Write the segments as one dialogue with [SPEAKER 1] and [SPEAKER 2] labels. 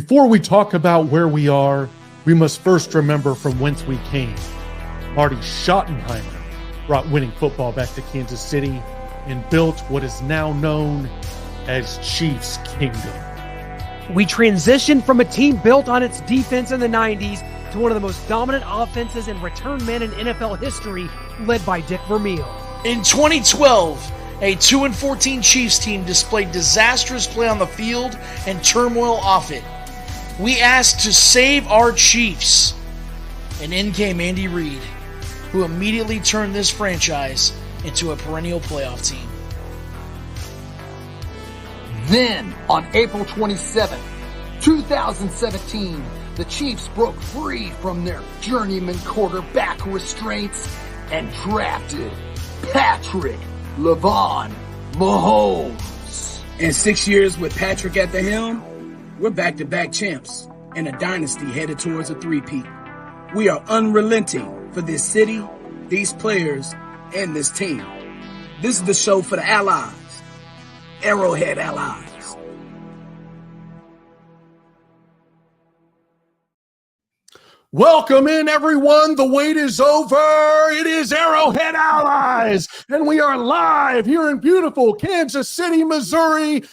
[SPEAKER 1] Before we talk about where we are, we must first remember from whence we came. Marty Schottenheimer brought winning football back to Kansas City and built what is now known as Chiefs Kingdom.
[SPEAKER 2] We transitioned from a team built on its defense in the 90s to one of the most dominant offenses and return men in NFL history, led by Dick Vermeil.
[SPEAKER 3] In 2012, a 2-14 Chiefs team displayed disastrous play on the field and turmoil off it. We asked to save our Chiefs, and in came Andy Reid, who immediately turned this franchise into a perennial playoff team.
[SPEAKER 4] Then, on April 27, 2017, the Chiefs broke free from their journeyman quarterback restraints and drafted Patrick LeVon Mahomes.
[SPEAKER 5] In 6 years with Patrick at the helm, we're back-to-back champs and a dynasty headed towards a three-peat. We are unrelenting for this city, these players, and this team. This is the show for the allies. Arrowhead allies.
[SPEAKER 1] Welcome in, everyone. The wait is over. It is Arrowhead Allies, and we are live here in beautiful Kansas City, Missouri,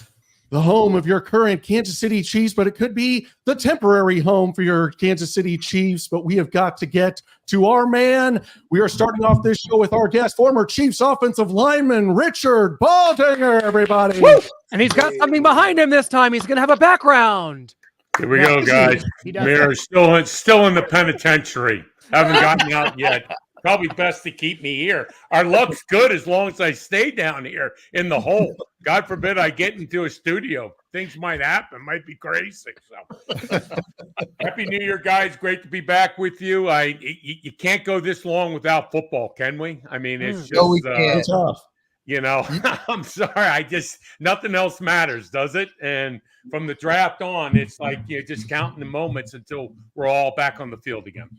[SPEAKER 1] the home of your current Kansas City Chiefs, but it could be the temporary home for your Kansas City Chiefs. But we have got to get to our man. We are starting off this show with our guest, former Chiefs offensive lineman, Richard Baldinger, everybody.
[SPEAKER 2] Woo! And he's got something behind him this time. He's going to have a background.
[SPEAKER 6] Here we go, guys. Mirror's still in the penitentiary. Haven't gotten out yet. Probably best to keep me here. Our luck's good as long as I stay down here in the hole. God forbid I get into a studio. Things might happen. Might be crazy. So, Happy New Year, guys. Great to be back with you. You can't go this long without football, can we? I mean, it's just
[SPEAKER 4] we can't.
[SPEAKER 1] It's tough.
[SPEAKER 6] you know. I'm sorry. Nothing else matters, does it? And from the draft on, it's like you're just counting the moments until we're all back on the field again.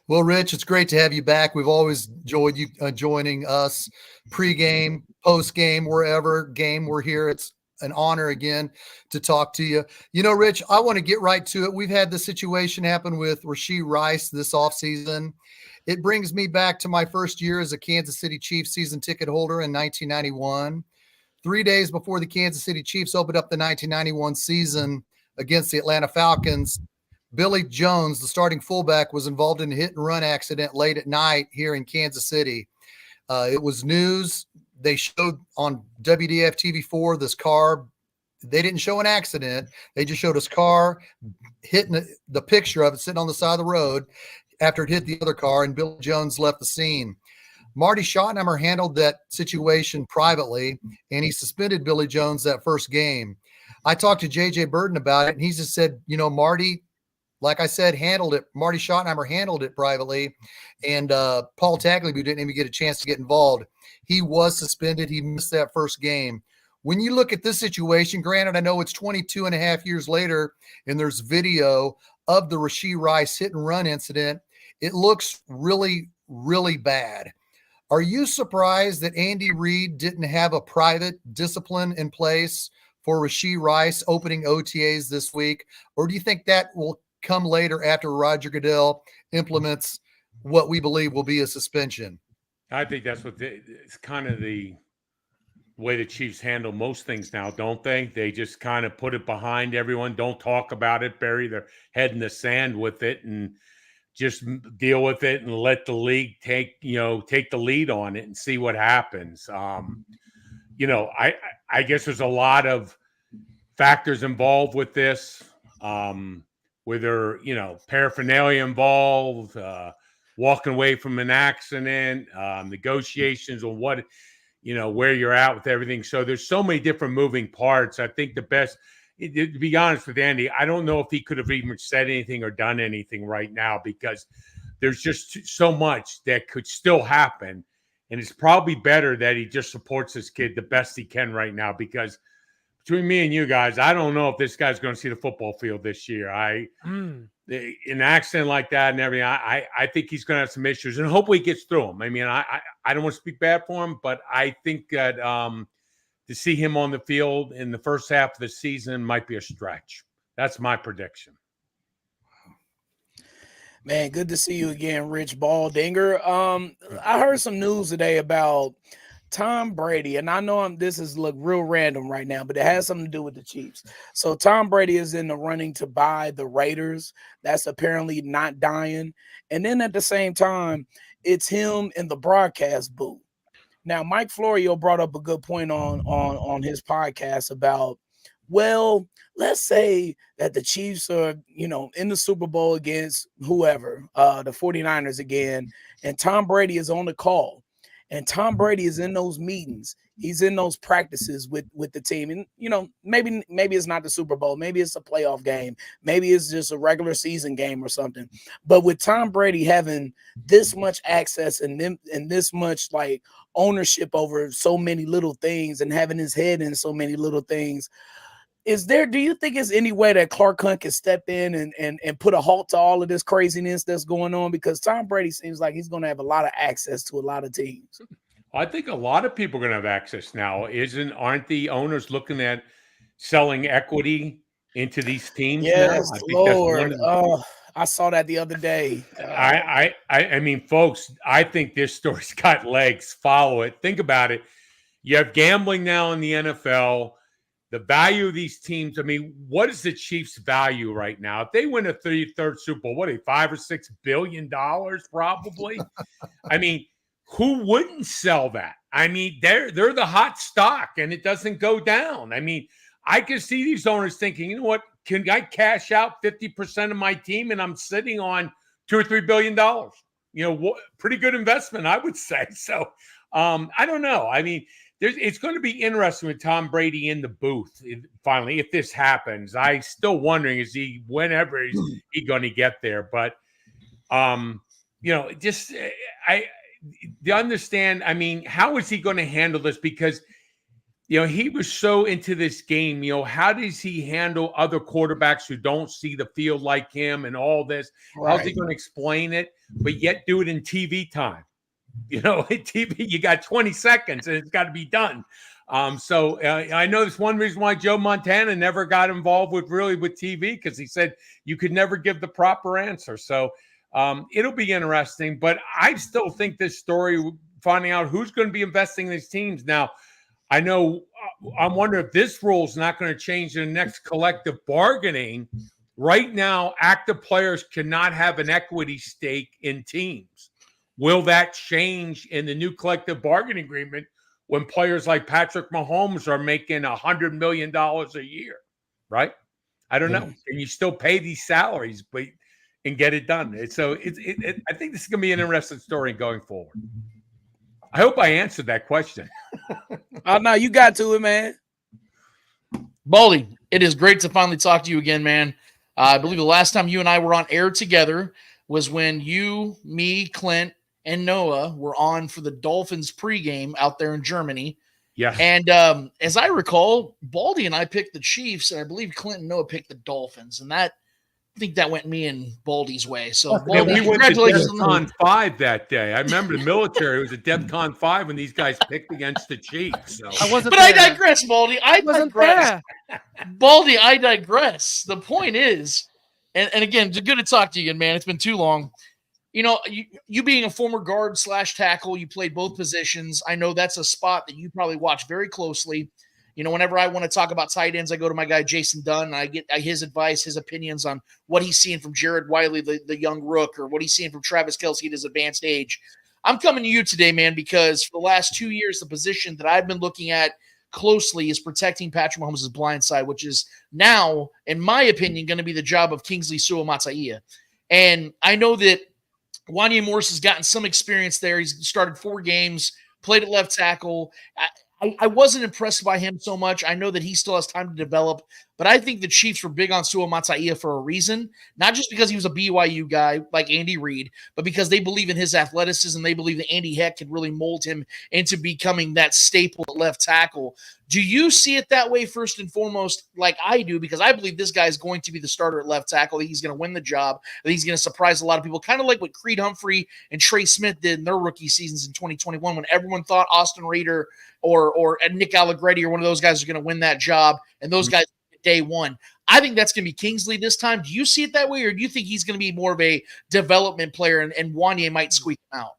[SPEAKER 4] Well, Rich, it's great to have you back. We've always enjoyed you joining us pre-game, post-game, wherever game we're here. It's an honor again to talk to you. You know, Rich, I want to get right to it. We've had the situation happen with Rashee Rice this offseason. It brings me back to my first year as a Kansas City Chiefs season ticket holder in 1991. 3 days before the Kansas City Chiefs opened up the 1991 season against the Atlanta Falcons, Billy Jones, the starting fullback, was involved in a hit-and-run accident late at night here in Kansas City. It was news. They showed on WDF TV4 this car. They didn't show an accident. They just showed his car hitting the picture of it sitting on the side of the road after it hit the other car, and Billy Jones left the scene. Marty Schottenheimer handled that situation privately, and he suspended Billy Jones that first game. I talked to J.J. Burden about it, and he just said, you know, Marty, like I said, Marty Schottenheimer handled it privately, and Paul Tagliabue didn't even get a chance to get involved. He was suspended. He missed that first game. When you look at this situation, granted, I know it's 22 and a half years later, and there's video of the Rashee Rice hit-and-run incident. It looks really, really bad. Are you surprised that Andy Reid didn't have a private discipline in place for Rashee Rice opening OTAs this week? Or do you think that will come later after Roger Goodell implements what we believe will be a suspension?
[SPEAKER 6] I think that's it's kind of the way the Chiefs handle most things now, don't they? They just kind of put it behind everyone, don't talk about it, bury their head in the sand with it, and just deal with it and let the league take the lead on it and see what happens. I guess there's a lot of factors involved with this. Whether, paraphernalia involved, walking away from an accident, negotiations on what, where you're at with everything. So there's so many different moving parts. I think the best, to be honest with Andy, I don't know if he could have even said anything or done anything right now, because there's just so much that could still happen. And it's probably better that he just supports his kid the best he can right now, because between me and you guys, I don't know if this guy's going to see the football field this year. An accident like that and everything, I think he's going to have some issues, and hopefully he gets through them. I mean, I don't want to speak bad for him, but I think that to see him on the field in the first half of the season might be a stretch. That's my prediction.
[SPEAKER 5] Man, good to see you again, Rich Baldinger. I heard some news today about Tom Brady, and I know this is look real random right now, but it has something to do with the Chiefs. So Tom Brady is in the running to buy the Raiders. That's apparently not dying. And then at the same time, it's him in the broadcast booth. Now, Mike Florio brought up a good point on his podcast about, well, let's say that the Chiefs are, in the Super Bowl against whoever, the 49ers again, and Tom Brady is on the call. And Tom Brady is in those meetings. He's in those practices with the team. And, maybe it's not the Super Bowl. Maybe it's a playoff game. Maybe it's just a regular season game or something. But with Tom Brady having this much access and this much like ownership over so many little things and having his head in so many little things, do you think there's any way that Clark Hunt can step in and put a halt to all of this craziness that's going on? Because Tom Brady seems like he's going to have a lot of access to a lot of teams.
[SPEAKER 6] I think a lot of people are going to have access now. Aren't the owners looking at selling equity into these teams
[SPEAKER 5] yes,
[SPEAKER 6] now?
[SPEAKER 5] Lord. I saw that the other day.
[SPEAKER 6] I mean, folks, I think this story's got legs. Follow it. Think about it. You have gambling now in the NFL. The value of these teams, I mean, what is the Chiefs' value right now? If they win a third Super Bowl, what are they, $5 or $6 billion probably? I mean, who wouldn't sell that? I mean, they're the hot stock, and it doesn't go down. I mean, I can see these owners thinking, you know what, can I cash out 50% of my team, and I'm sitting on $2 or $3 billion? Pretty good investment, I would say. So I don't know. I mean, it's going to be interesting with Tom Brady in the booth finally if this happens. I'm still wondering whenever is he going to get there? But to understand. I mean, how is he going to handle this? Because he was so into this game. How does he handle other quarterbacks who don't see the field like him and all this? Right. How's he going to explain it, but yet do it in TV time? In TV, you got 20 seconds and it's got to be done. So I know that's one reason why Joe Montana never got involved with TV, because he said you could never give the proper answer. So it'll be interesting. But I still think this story, finding out who's going to be investing in these teams. Now, I know I'm wondering if this rule is not going to change in the next collective bargaining. Right now, active players cannot have an equity stake in teams. Will that change in the new collective bargaining agreement when players like Patrick Mahomes are making $100 million a year, right? I don't know. Can you still pay these salaries and get it done? I think this is going to be an interesting story going forward. I hope I answered that question.
[SPEAKER 5] Oh, no, you got to it, man.
[SPEAKER 3] Baldy, it is great to finally talk to you again, man. I believe the last time you and I were on air together was when you, me, Clint, and Noah were on for the Dolphins pregame out there in Germany.
[SPEAKER 6] Yeah.
[SPEAKER 3] And as I recall, Baldy and I picked the Chiefs, and I believe Clint and Noah picked the Dolphins. And I think that went me and Baldy's way. So Baldy,
[SPEAKER 6] we went to DEFCON 5 that day. I remember the military was at DEFCON 5 when these guys picked against the Chiefs. So.
[SPEAKER 3] I digress, Baldy. I digress. Baldy, I digress. The point is, and again, it's good to talk to you again, man. It's been too long. You being a former guard / tackle, you played both positions. I know that's a spot that you probably watch very closely. Whenever I want to talk about tight ends, I go to my guy Jason Dunn, and I get his advice, his opinions on what he's seeing from Jared Wiley, the young rook, or what he's seeing from Travis Kelce at his advanced age. I'm coming to you today, man, because for the last 2 years, the position that I've been looking at closely is protecting Patrick Mahomes' blind side, which is now, in my opinion, going to be the job of Kingsley Suamataia. And I know that Wanya Morris has gotten some experience there. He's started 4 games, played at left tackle. I wasn't impressed by him so much. I know that he still has time to develop, but I think the Chiefs were big on Suamataia for a reason, not just because he was a BYU guy like Andy Reid, but because they believe in his athleticism. They believe that Andy Heck could really mold him into becoming that staple at left tackle. Do you see it that way first and foremost, like I do? Because I believe this guy is going to be the starter at left tackle. I think he's going to win the job. I think he's going to surprise a lot of people, kind of like what Creed Humphrey and Trey Smith did in their rookie seasons in 2021 when everyone thought Austin Reiter or Nick Allegretti or one of those guys are going to win that job, and those guys day one. I think that's going to be Kingsley this time. Do you see it that way, or do you think he's going to be more of a development player and Wanye might squeak him out?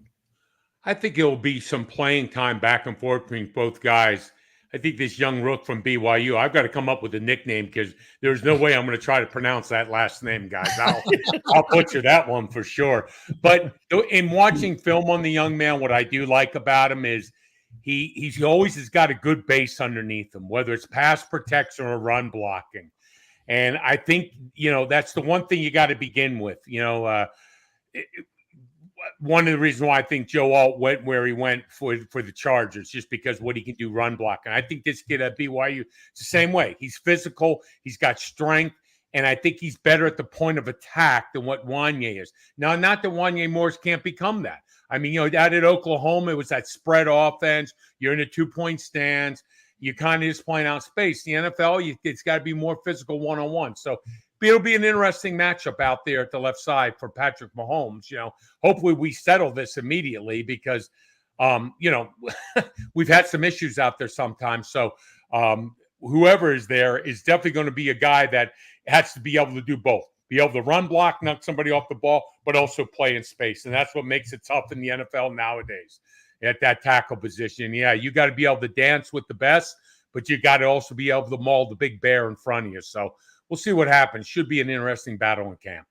[SPEAKER 6] I think it'll be some playing time back and forth between both guys. I think this young rook from BYU, I've got to come up with a nickname because there's no way I'm going to try to pronounce that last name, guys. I'll butcher that one for sure. But in watching film on the young man, what I do like about him is he always has got a good base underneath him, whether it's pass protection or run blocking. And I think, that's the one thing you got to begin with. One of the reasons why I think Joe Alt went where he went for the Chargers, just because what he can do run blocking. I think this kid at BYU, it's the same way. He's physical, he's got strength, and I think he's better at the point of attack than what Wanye is. Now, not that Wanye Morris can't become that. I mean, out at Oklahoma, it was that spread offense. You're in a 2-point stance. You kind of just playing out space. The NFL, it's got to be more physical one-on-one. So it'll be an interesting matchup out there at the left side for Patrick Mahomes. Hopefully we settle this immediately because, we've had some issues out there sometimes. So whoever is there is definitely going to be a guy that has to be able to do both. Be able to run block, knock somebody off the ball, but also play in space. And that's what makes it tough in the NFL nowadays at that tackle position. Yeah, you got to be able to dance with the best, but you got to also be able to maul the big bear in front of you. So we'll see what happens. Should be an interesting battle in camp.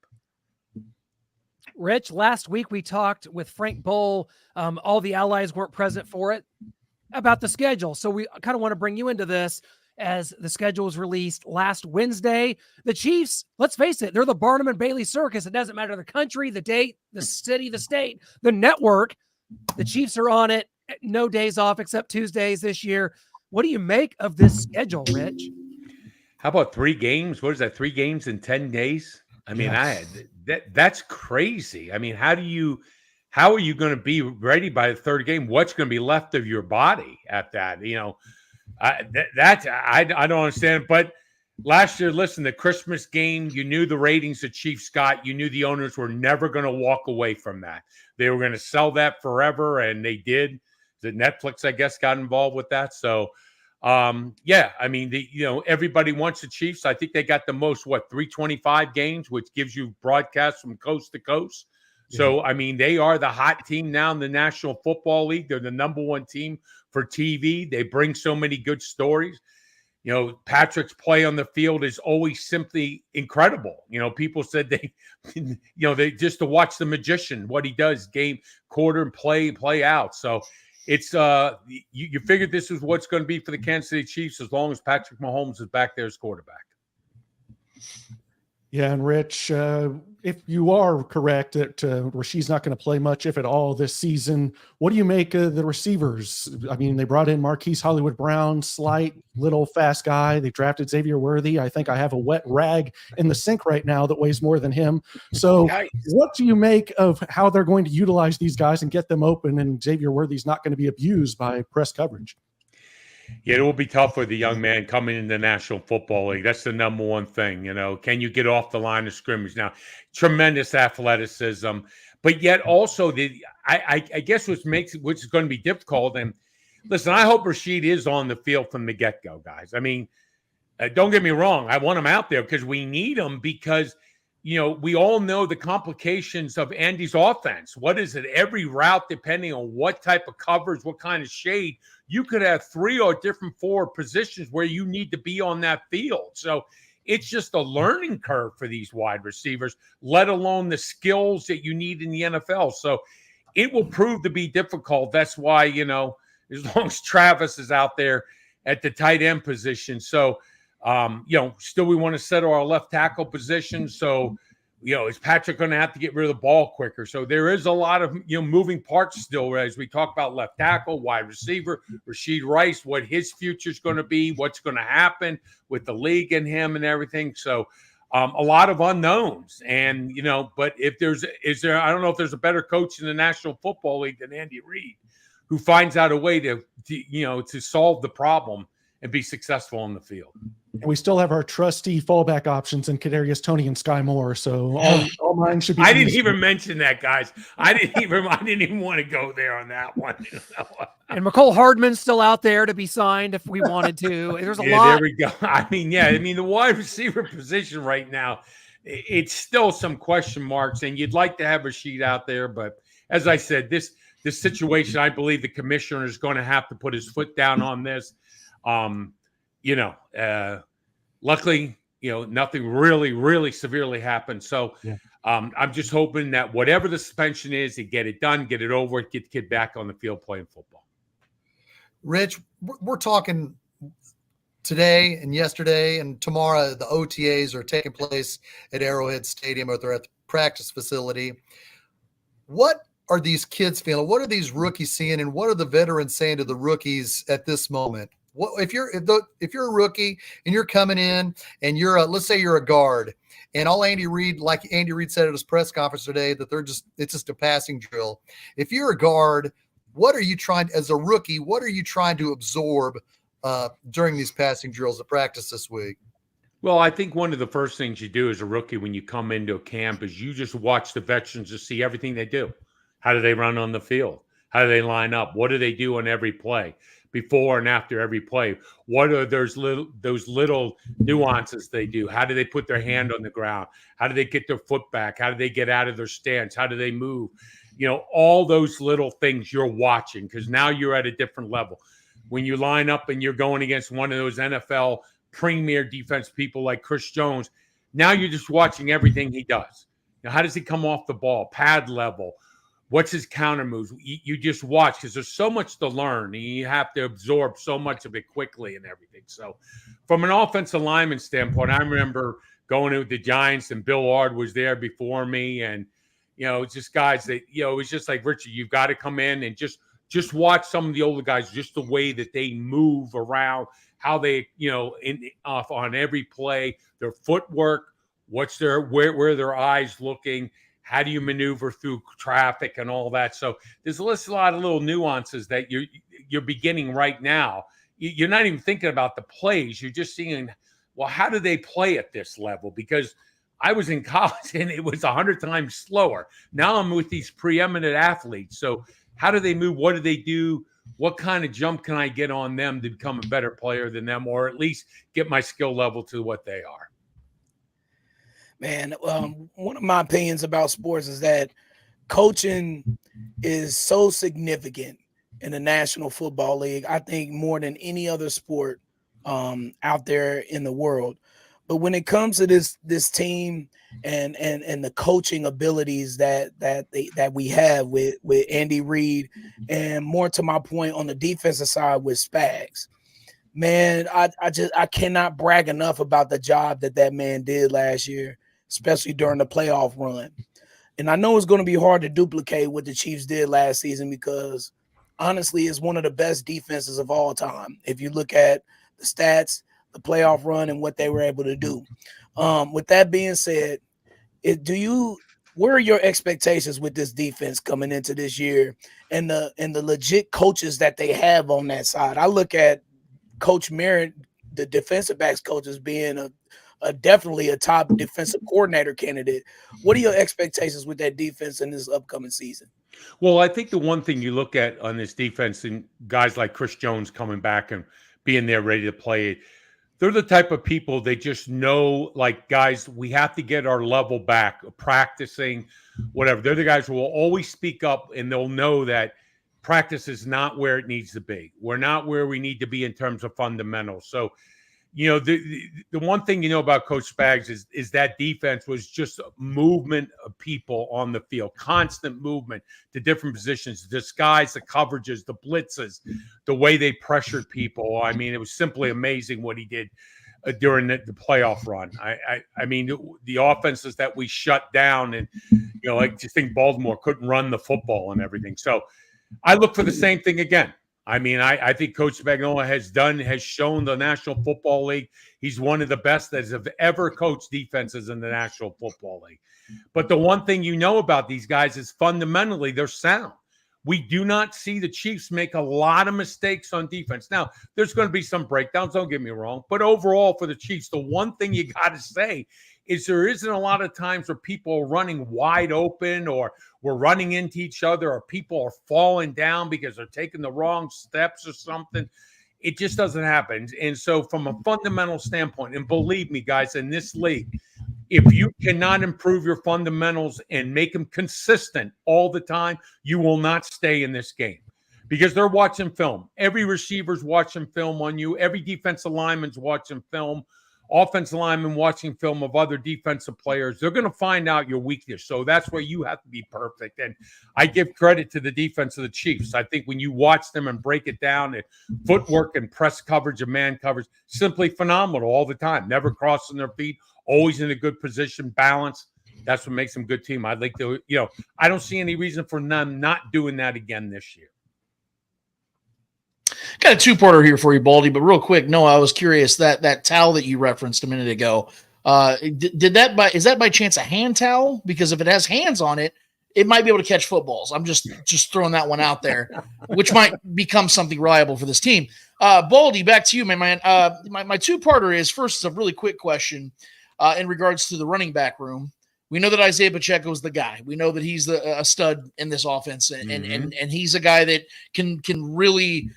[SPEAKER 2] Rich, last week we talked with Frank Bowl. All the allies weren't present for it, about the schedule. So we kind of want to bring you into this as the schedule was released last Wednesday. The Chiefs, let's face it, they're the Barnum and Bailey circus. It doesn't matter the country, the date, the city, the state, the network. The Chiefs are on it. No days off except Tuesdays this year. What do you make of this schedule, Rich?
[SPEAKER 6] How about 3 games? What is that? 3 games in 10 days? I mean,
[SPEAKER 1] Yes.
[SPEAKER 6] that's crazy. I mean, how are you going to be ready by the third game? What's going to be left of your body at that? I don't understand. But last year, listen, the Christmas game, you knew the ratings the Chiefs got. You knew the owners were never going to walk away from that. They were going to sell that forever, and they did. The Netflix, I guess, got involved with that. So, yeah, I mean, everybody wants the Chiefs. I think they got the most, 325 games, which gives you broadcasts from coast to coast. Yeah. So, I mean, they are the hot team now in the National Football League. They're the number 1 team for TV. They bring so many good stories. Patrick's play on the field is always simply incredible. People said they just to watch the magician, what he does game, quarter, and play out. So it's you figured this is what's going to be for the Kansas City Chiefs as long as Patrick Mahomes is back there as quarterback.
[SPEAKER 1] Yeah, and Rich, if you are correct that Rashid's not going to play much, if at all, this season, what do you make of the receivers? I mean, they brought in Marquise Hollywood Brown, slight, little, fast guy. They drafted Xavier Worthy. I think I have a wet rag in the sink right now that weighs more than him. So what do you make of how they're going to utilize these guys and get them open, and Xavier Worthy's not going to be abused by press coverage?
[SPEAKER 6] Yeah, it will be tough for the young man coming in the National Football League. That's the number one thing, Can you get off the line of scrimmage? Now, tremendous athleticism, but yet also I guess which is going to be difficult. And listen, I hope Rashid is on the field from the get-go, guys. I mean, don't get me wrong. I want him out there because we need him because we all know the complications of Andy's offense. What is it? Every route, depending on what type of coverage, what kind of shade, you could have 3 or different 4 positions where you need to be on that field. So it's just a learning curve for these wide receivers, let alone the skills that you need in the NFL. So it will prove to be difficult. That's why, as long as Travis is out there at the tight end position. So, still we want to settle our left tackle position. So, is Patrick going to have to get rid of the ball quicker? So there is a lot of, moving parts still as we talk about left tackle, wide receiver, Rashid Rice, what his future is going to be, what's going to happen with the league and him and everything. So a lot of unknowns. And, but I don't know if there's a better coach in the National Football League than Andy Reid, who finds out a way to solve the problem and be successful on the field.
[SPEAKER 1] And we still have our trusty fallback options in Kadarius Toney and Sky Moore. So all mine should be.
[SPEAKER 6] I didn't even mention that, guys. I didn't even want to go there on that one.
[SPEAKER 2] And McCole Hardman's still out there to be signed if we wanted to. There's a lot.
[SPEAKER 6] There we go. I mean, the wide receiver position right now, it's still some question marks, and you'd like to have a sheet out there, but as I said, this situation, I believe the commissioner is going to have to put his foot down on this. Luckily, nothing really severely happened. So I'm just hoping that whatever the suspension is, they get it done, get it over, get the kid back on the field playing football.
[SPEAKER 4] Rich, we're talking today and yesterday and tomorrow. The OTAs are taking place at Arrowhead Stadium, or they're at the practice facility. What are these kids feeling? What are these rookies seeing? And what are the veterans saying to the rookies at this moment? What if you're a rookie and you're coming in and you're let's say you're a guard, and all Andy Reid said at his press conference today, that it's just a passing drill. If you're a guard, what are you as a rookie, what are you trying to absorb during these passing drills at practice this week?
[SPEAKER 6] Well, I think one of the first things you do as a rookie when you come into a camp is you just watch the veterans to see everything they do. How do they run on the field? How do they line up? What do they do on every play? Before and after every play, what are those little nuances they do? How do they put their hand on the ground? How do they get their foot back? How do they get out of their stance? How do they move? All those little things you're watching, because now you're at a different level. When you line up and you're going against one of those NFL premier defense people like Chris Jones, now you're just watching everything he does. Now, how does he come off the ball? Pad level. What's his counter moves? You just watch, because there's so much to learn, and you have to absorb so much of it quickly and everything. So from an offensive lineman standpoint, I remember going to the Giants, and Bill Ard was there before me. And, just guys that, it was just like, Richard, you've got to come in and just watch some of the older guys, just the way that they move around, how they, on every play, their footwork, where their eyes looking. How do you maneuver through traffic and all that? So there's a lot of little nuances that you're beginning right now. You're not even thinking about the plays. You're just seeing, well, how do they play at this level? Because I was in college and it was 100 times slower. Now I'm with these preeminent athletes. So how do they move? What do they do? What kind of jump can I get on them to become a better player than them, or at least get my skill level to what they are?
[SPEAKER 5] Man, one of my opinions about sports is that coaching is so significant in the National Football League. I think more than any other sport out there in the world. But when it comes to this team and the coaching abilities that we have with Andy Reid, and more to my point on the defensive side with Spags, man, I cannot brag enough about the job that man did last year, especially during the playoff run. And I know it's going to be hard to duplicate what the Chiefs did last season, because honestly, it's one of the best defenses of all time. If you look at the stats, the playoff run, and what they were able to do. With that being said, what are your expectations with this defense coming into this year, and the legit coaches that they have on that side? I look at Coach Merritt, the defensive backs coach, as being definitely a top defensive coordinator candidate. What are your expectations with that defense in this upcoming season?
[SPEAKER 6] Well, I think the one thing you look at on this defense, and guys like Chris Jones coming back and being there ready to play, they're the type of people they just know, like, guys, we have to get our level back, practicing, whatever. They're the guys who will always speak up, and they'll know that practice is not where it needs to be. We're not where we need to be in terms of fundamentals. So, the one thing about Coach Spags is that defense was just movement of people on the field, constant movement to different positions, disguise the coverages, the blitzes, the way they pressured people. I mean, it was simply amazing what he did during the playoff run. I mean, the offenses that we shut down, and I just think Baltimore couldn't run the football and everything. So I look for the same thing again. I mean, I think Coach Spagnuolo has shown the National Football League he's one of the best that have ever coached defenses in the National Football League. But the one thing about these guys is fundamentally they're sound. We do not see the Chiefs make a lot of mistakes on defense. Now, there's going to be some breakdowns, don't get me wrong. But overall, for the Chiefs, the one thing you got to say is there isn't a lot of times where people are running wide open or we're running into each other or people are falling down because they're taking the wrong steps or something. It just doesn't happen. And so from a fundamental standpoint, and believe me, guys, in this league, if you cannot improve your fundamentals and make them consistent all the time, you will not stay in this game because they're watching film. Every receiver's watching film on you. Every defensive lineman's watching film. Offensive lineman watching film of other defensive players. They're going to find out your weakness. So that's where you have to be perfect. And I give credit to the defense of the Chiefs. I think when you watch them and break it down, and footwork and press coverage and man coverage, simply phenomenal all the time. Never crossing their feet, always in a good position, balance. That's what makes them a good team. I'd like to, I don't see any reason for them not doing that again this year.
[SPEAKER 3] Got a two-parter here for you, Baldy, but real quick, no, I was curious that towel that you referenced a minute ago. Is that by chance a hand towel? Because if it has hands on it, it might be able to catch footballs. I'm just throwing that one out there, which might become something reliable for this team. Baldy, back to you, man. My two-parter is first is a really quick question in regards to the running back room. We know that Isaiah Pacheco is the guy. We know that he's a stud in this offense, and he's a guy that can really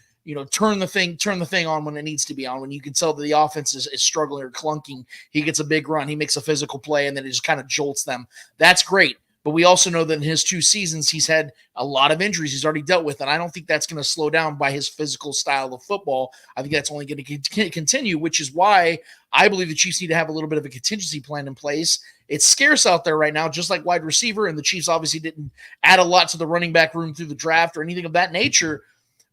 [SPEAKER 3] turn the thing on when it needs to be on. When you can tell that the offense is struggling or clunking, he gets a big run, he makes a physical play, and then it just kind of jolts them. That's great. But we also know that in his 2 seasons, he's had a lot of injuries he's already dealt with, and I don't think that's going to slow down by his physical style of football. I think that's only going to continue, which is why I believe the Chiefs need to have a little bit of a contingency plan in place. It's scarce out there right now, just like wide receiver, and the Chiefs obviously didn't add a lot to the running back room through the draft or anything of that nature,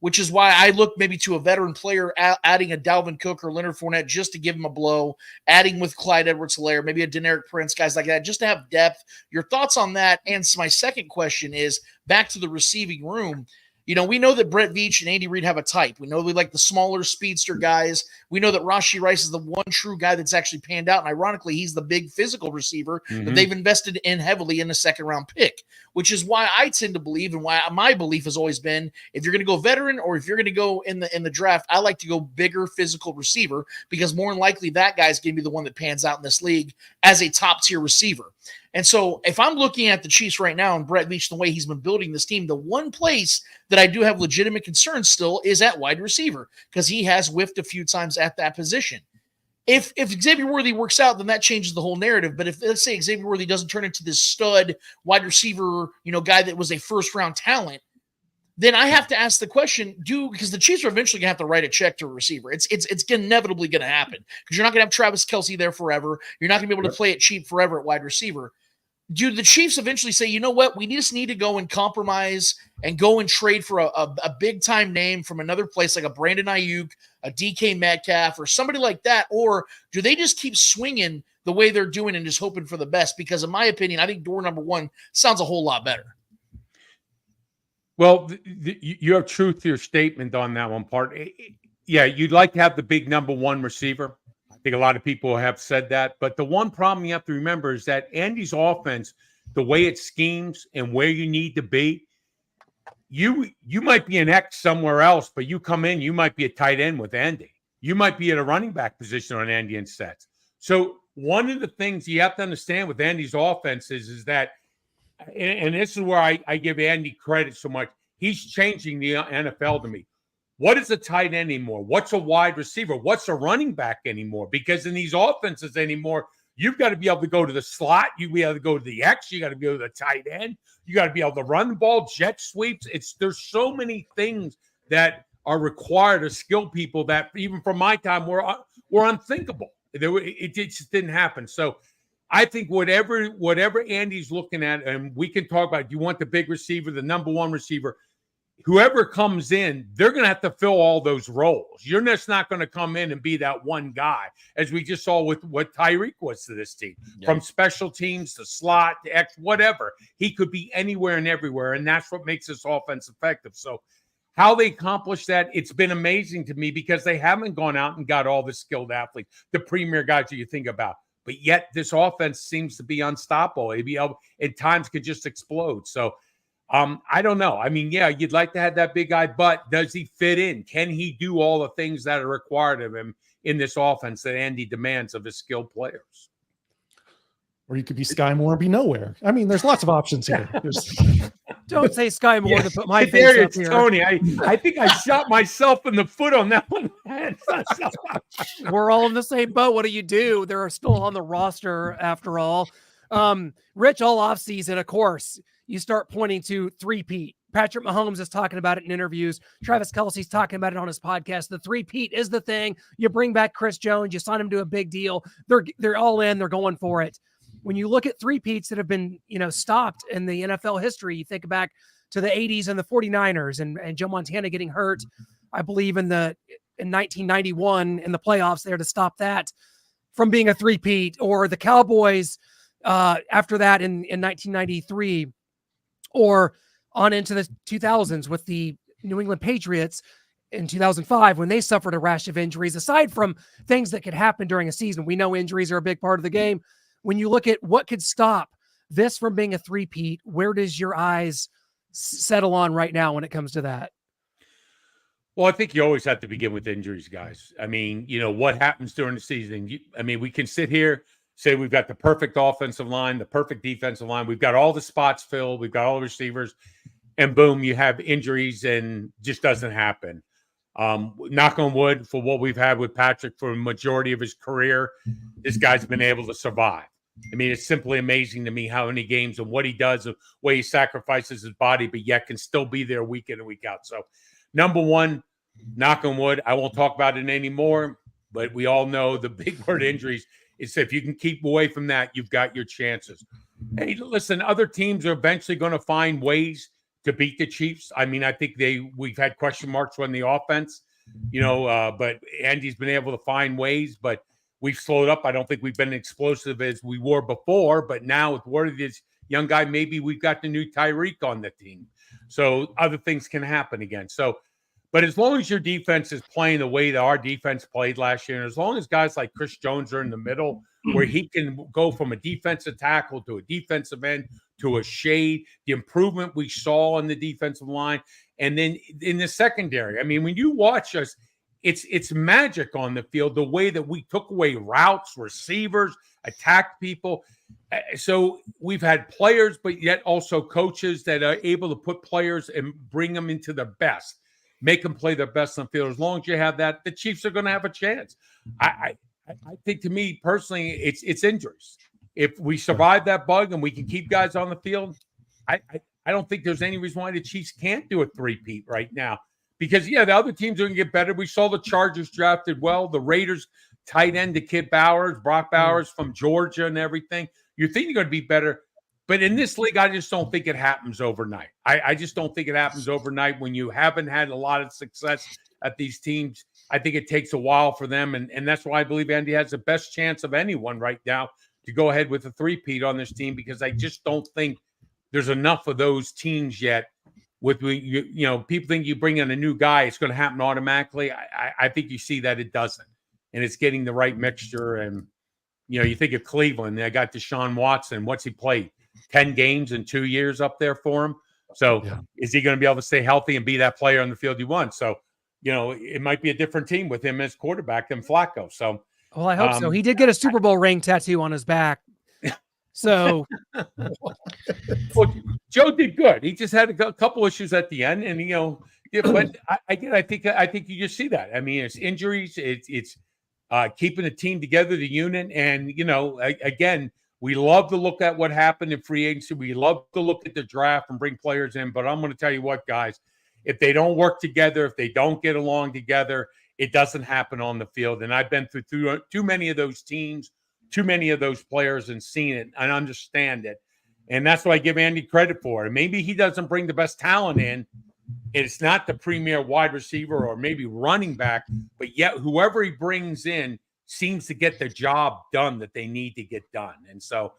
[SPEAKER 3] which is why I look maybe to a veteran player adding a Dalvin Cook or Leonard Fournette just to give him a blow, adding with Clyde Edwards-Helaire, maybe a Deneric Prince, guys like that, just to have depth. Your thoughts on that? And my second question is back to the receiving room. We know that Brett Veach and Andy Reid have a type. We know they like the smaller speedster guys. We know that Rashee Rice is the one true guy that's actually panned out. And ironically, he's the big physical receiver that they've invested in heavily in a second-round pick, which is why I tend to believe, and why my belief has always been, if you're going to go veteran or if you're going to go in the draft, I like to go bigger physical receiver because more than likely that guy's going to be the one that pans out in this league as a top-tier receiver. And so if I'm looking at the Chiefs right now and Brett Veach, the way he's been building this team, the one place that I do have legitimate concerns still is at wide receiver because he has whiffed a few times at that position. If Xavier Worthy works out, then that changes the whole narrative. But if, let's say, Xavier Worthy doesn't turn into this stud wide receiver, guy that was a first-round talent, then I have to ask the question, because the Chiefs are eventually going to have to write a check to a receiver. It's inevitably going to happen because you're not going to have Travis Kelce there forever. You're not going to be able to play it cheap forever at wide receiver. Do the Chiefs eventually say, you know what, we just need to go and compromise and go and trade for a big-time name from another place like a Brandon Ayuk, a DK Metcalf, or somebody like that? Or do they just keep swinging the way they're doing and just hoping for the best? Because in my opinion, I think door number one sounds a whole lot better.
[SPEAKER 6] Well, you have truth to your statement on that one part. Yeah, you'd like to have the big number one receiver. I think a lot of people have said that. But the one problem you have to remember is that Andy's offense, the way it schemes and where you need to be, you might be an X somewhere else, but you come in, you might be a tight end with Andy. You might be at a running back position on Andy and sets. So one of the things you have to understand with Andy's offense is that, and this is where I give Andy credit so much, he's changing the NFL to me. What is a tight end anymore? What's a wide receiver? What's a running back anymore? Because in these offenses anymore, you've got to be able to go to the slot. You've got to be able to go to the X. You got to be able to the tight end. You got to be able to run the ball, jet sweeps. There's so many things that are required of skilled people that even from my time were unthinkable. It just didn't happen. So I think whatever Andy's looking at, and we can talk about, do you want the big receiver, the number one receiver? Whoever comes in, they're going to have to fill all those roles. You're just not going to come in and be that one guy, as we just saw with what Tyreek was to this team. Yeah. From special teams to slot to X, whatever. He could be anywhere and everywhere, and that's what makes this offense effective. So how they accomplish that, it's been amazing to me because they haven't gone out and got all the skilled athletes, the premier guys that you think about. But yet this offense seems to be unstoppable. At times could just explode. So I don't know. I mean, yeah, you'd like to have that big guy, but does he fit in? Can he do all the things that are required of him in this offense that Andy demands of his skilled players?
[SPEAKER 1] Or you could be Sky Moore and be nowhere. I mean, there's lots of options here.
[SPEAKER 2] Don't say Sky Moore to put my face
[SPEAKER 6] There
[SPEAKER 2] up
[SPEAKER 6] it's
[SPEAKER 2] here.
[SPEAKER 6] Tony. I think I shot myself in the foot on that one.
[SPEAKER 2] We're all in the same boat. What do you do? They're still on the roster after all. Rich, all offseason, of course, you start pointing to three-peat. Patrick Mahomes is talking about it in interviews. Travis Kelce's talking about it on his podcast. The three-peat is the thing. You bring back Chris Jones. You sign him to a big deal. They're all in. They're going for it. When you look at three-peats that have been, stopped in the NFL history, you think back to the 80s and the 49ers and Joe Montana getting hurt, I believe in 1991 in the playoffs there to stop that from being a three-peat, or the Cowboys after that in 1993, or on into the 2000s with the New England Patriots in 2005 when they suffered a rash of injuries. Aside from things that could happen during a season, we know injuries are a big part of the game. When you look at what could stop this from being a three-peat, where does your eyes settle on right now when it comes to that?
[SPEAKER 6] Well, I think you always have to begin with injuries, guys. I mean, what happens during the season? We can sit here, say we've got the perfect offensive line, the perfect defensive line. We've got all the spots filled. We've got all the receivers. And boom, you have injuries and just doesn't happen. Knock on wood for what we've had with Patrick for a majority of his career. This guy's been able to survive. I mean, it's simply amazing to me how many games and what he does, the way he sacrifices his body, but yet can still be there week in and week out. So, number one, knock on wood. I won't talk about it anymore, but we all know the big word injuries is if you can keep away from that, you've got your chances. Hey, listen, other teams are eventually going to find ways to beat the Chiefs. I mean, I think we've had question marks on the offense, but Andy's been able to find ways, but we've slowed up. I don't think we've been explosive as we were before, but now with word of this young guy, maybe we've got the new Tyreek on the team. So other things can happen again. But as long as your defense is playing the way that our defense played last year, and as long as guys like Chris Jones are in the middle where he can go from a defensive tackle to a defensive end to a shade, the improvement we saw on the defensive line, and then in the secondary. I mean, when you watch us, it's magic on the field, the way that we took away routes, receivers, attacked people. So we've had players, but yet also coaches that are able to put players and bring them into their best, make them play their best on the field. As long as you have that, the Chiefs are going to have a chance. I think, to me personally, it's injuries. If we survive that bug and we can keep guys on the field, I don't think there's any reason why the Chiefs can't do a three-peat right now. Because, the other teams are going to get better. We saw the Chargers drafted well. The Raiders tight end to Kid Bowers, Brock Bowers from Georgia and everything. You think you're going to be better. But in this league, I just don't think it happens overnight. I just don't think it happens overnight when you haven't had a lot of success at these teams. I think it takes a while for them. And that's why I believe Andy has the best chance of anyone right now to go ahead with a three-peat on this team, because I just don't think there's enough of those teams yet. With people think you bring in a new guy, it's going to happen automatically. I think you see that it doesn't, and it's getting the right mixture. And you think of Cleveland, they got Deshaun Watson. What's he played? 10 games in 2 years up there for him. So is he going to be able to stay healthy and be that player on the field you want? So it might be a different team with him as quarterback than Flacco. So
[SPEAKER 2] well, I hope so. He did get a Super Bowl ring tattoo on his back. So,
[SPEAKER 6] well, Joe did good. He just had a couple issues at the end, and but I think you just see that. I mean, it's injuries, it's keeping the team together, the unit, and again, we love to look at what happened in free agency. We love to look at the draft and bring players in. But I'm going to tell you what, guys, if they don't work together, if they don't get along together, it doesn't happen on the field. And I've been through too many of those teams, too many of those players, and seen it and understand it. And that's what I give Andy credit for. And maybe he doesn't bring the best talent in. It's not the premier wide receiver or maybe running back, but yet whoever he brings in seems to get the job done that they need to get done. And so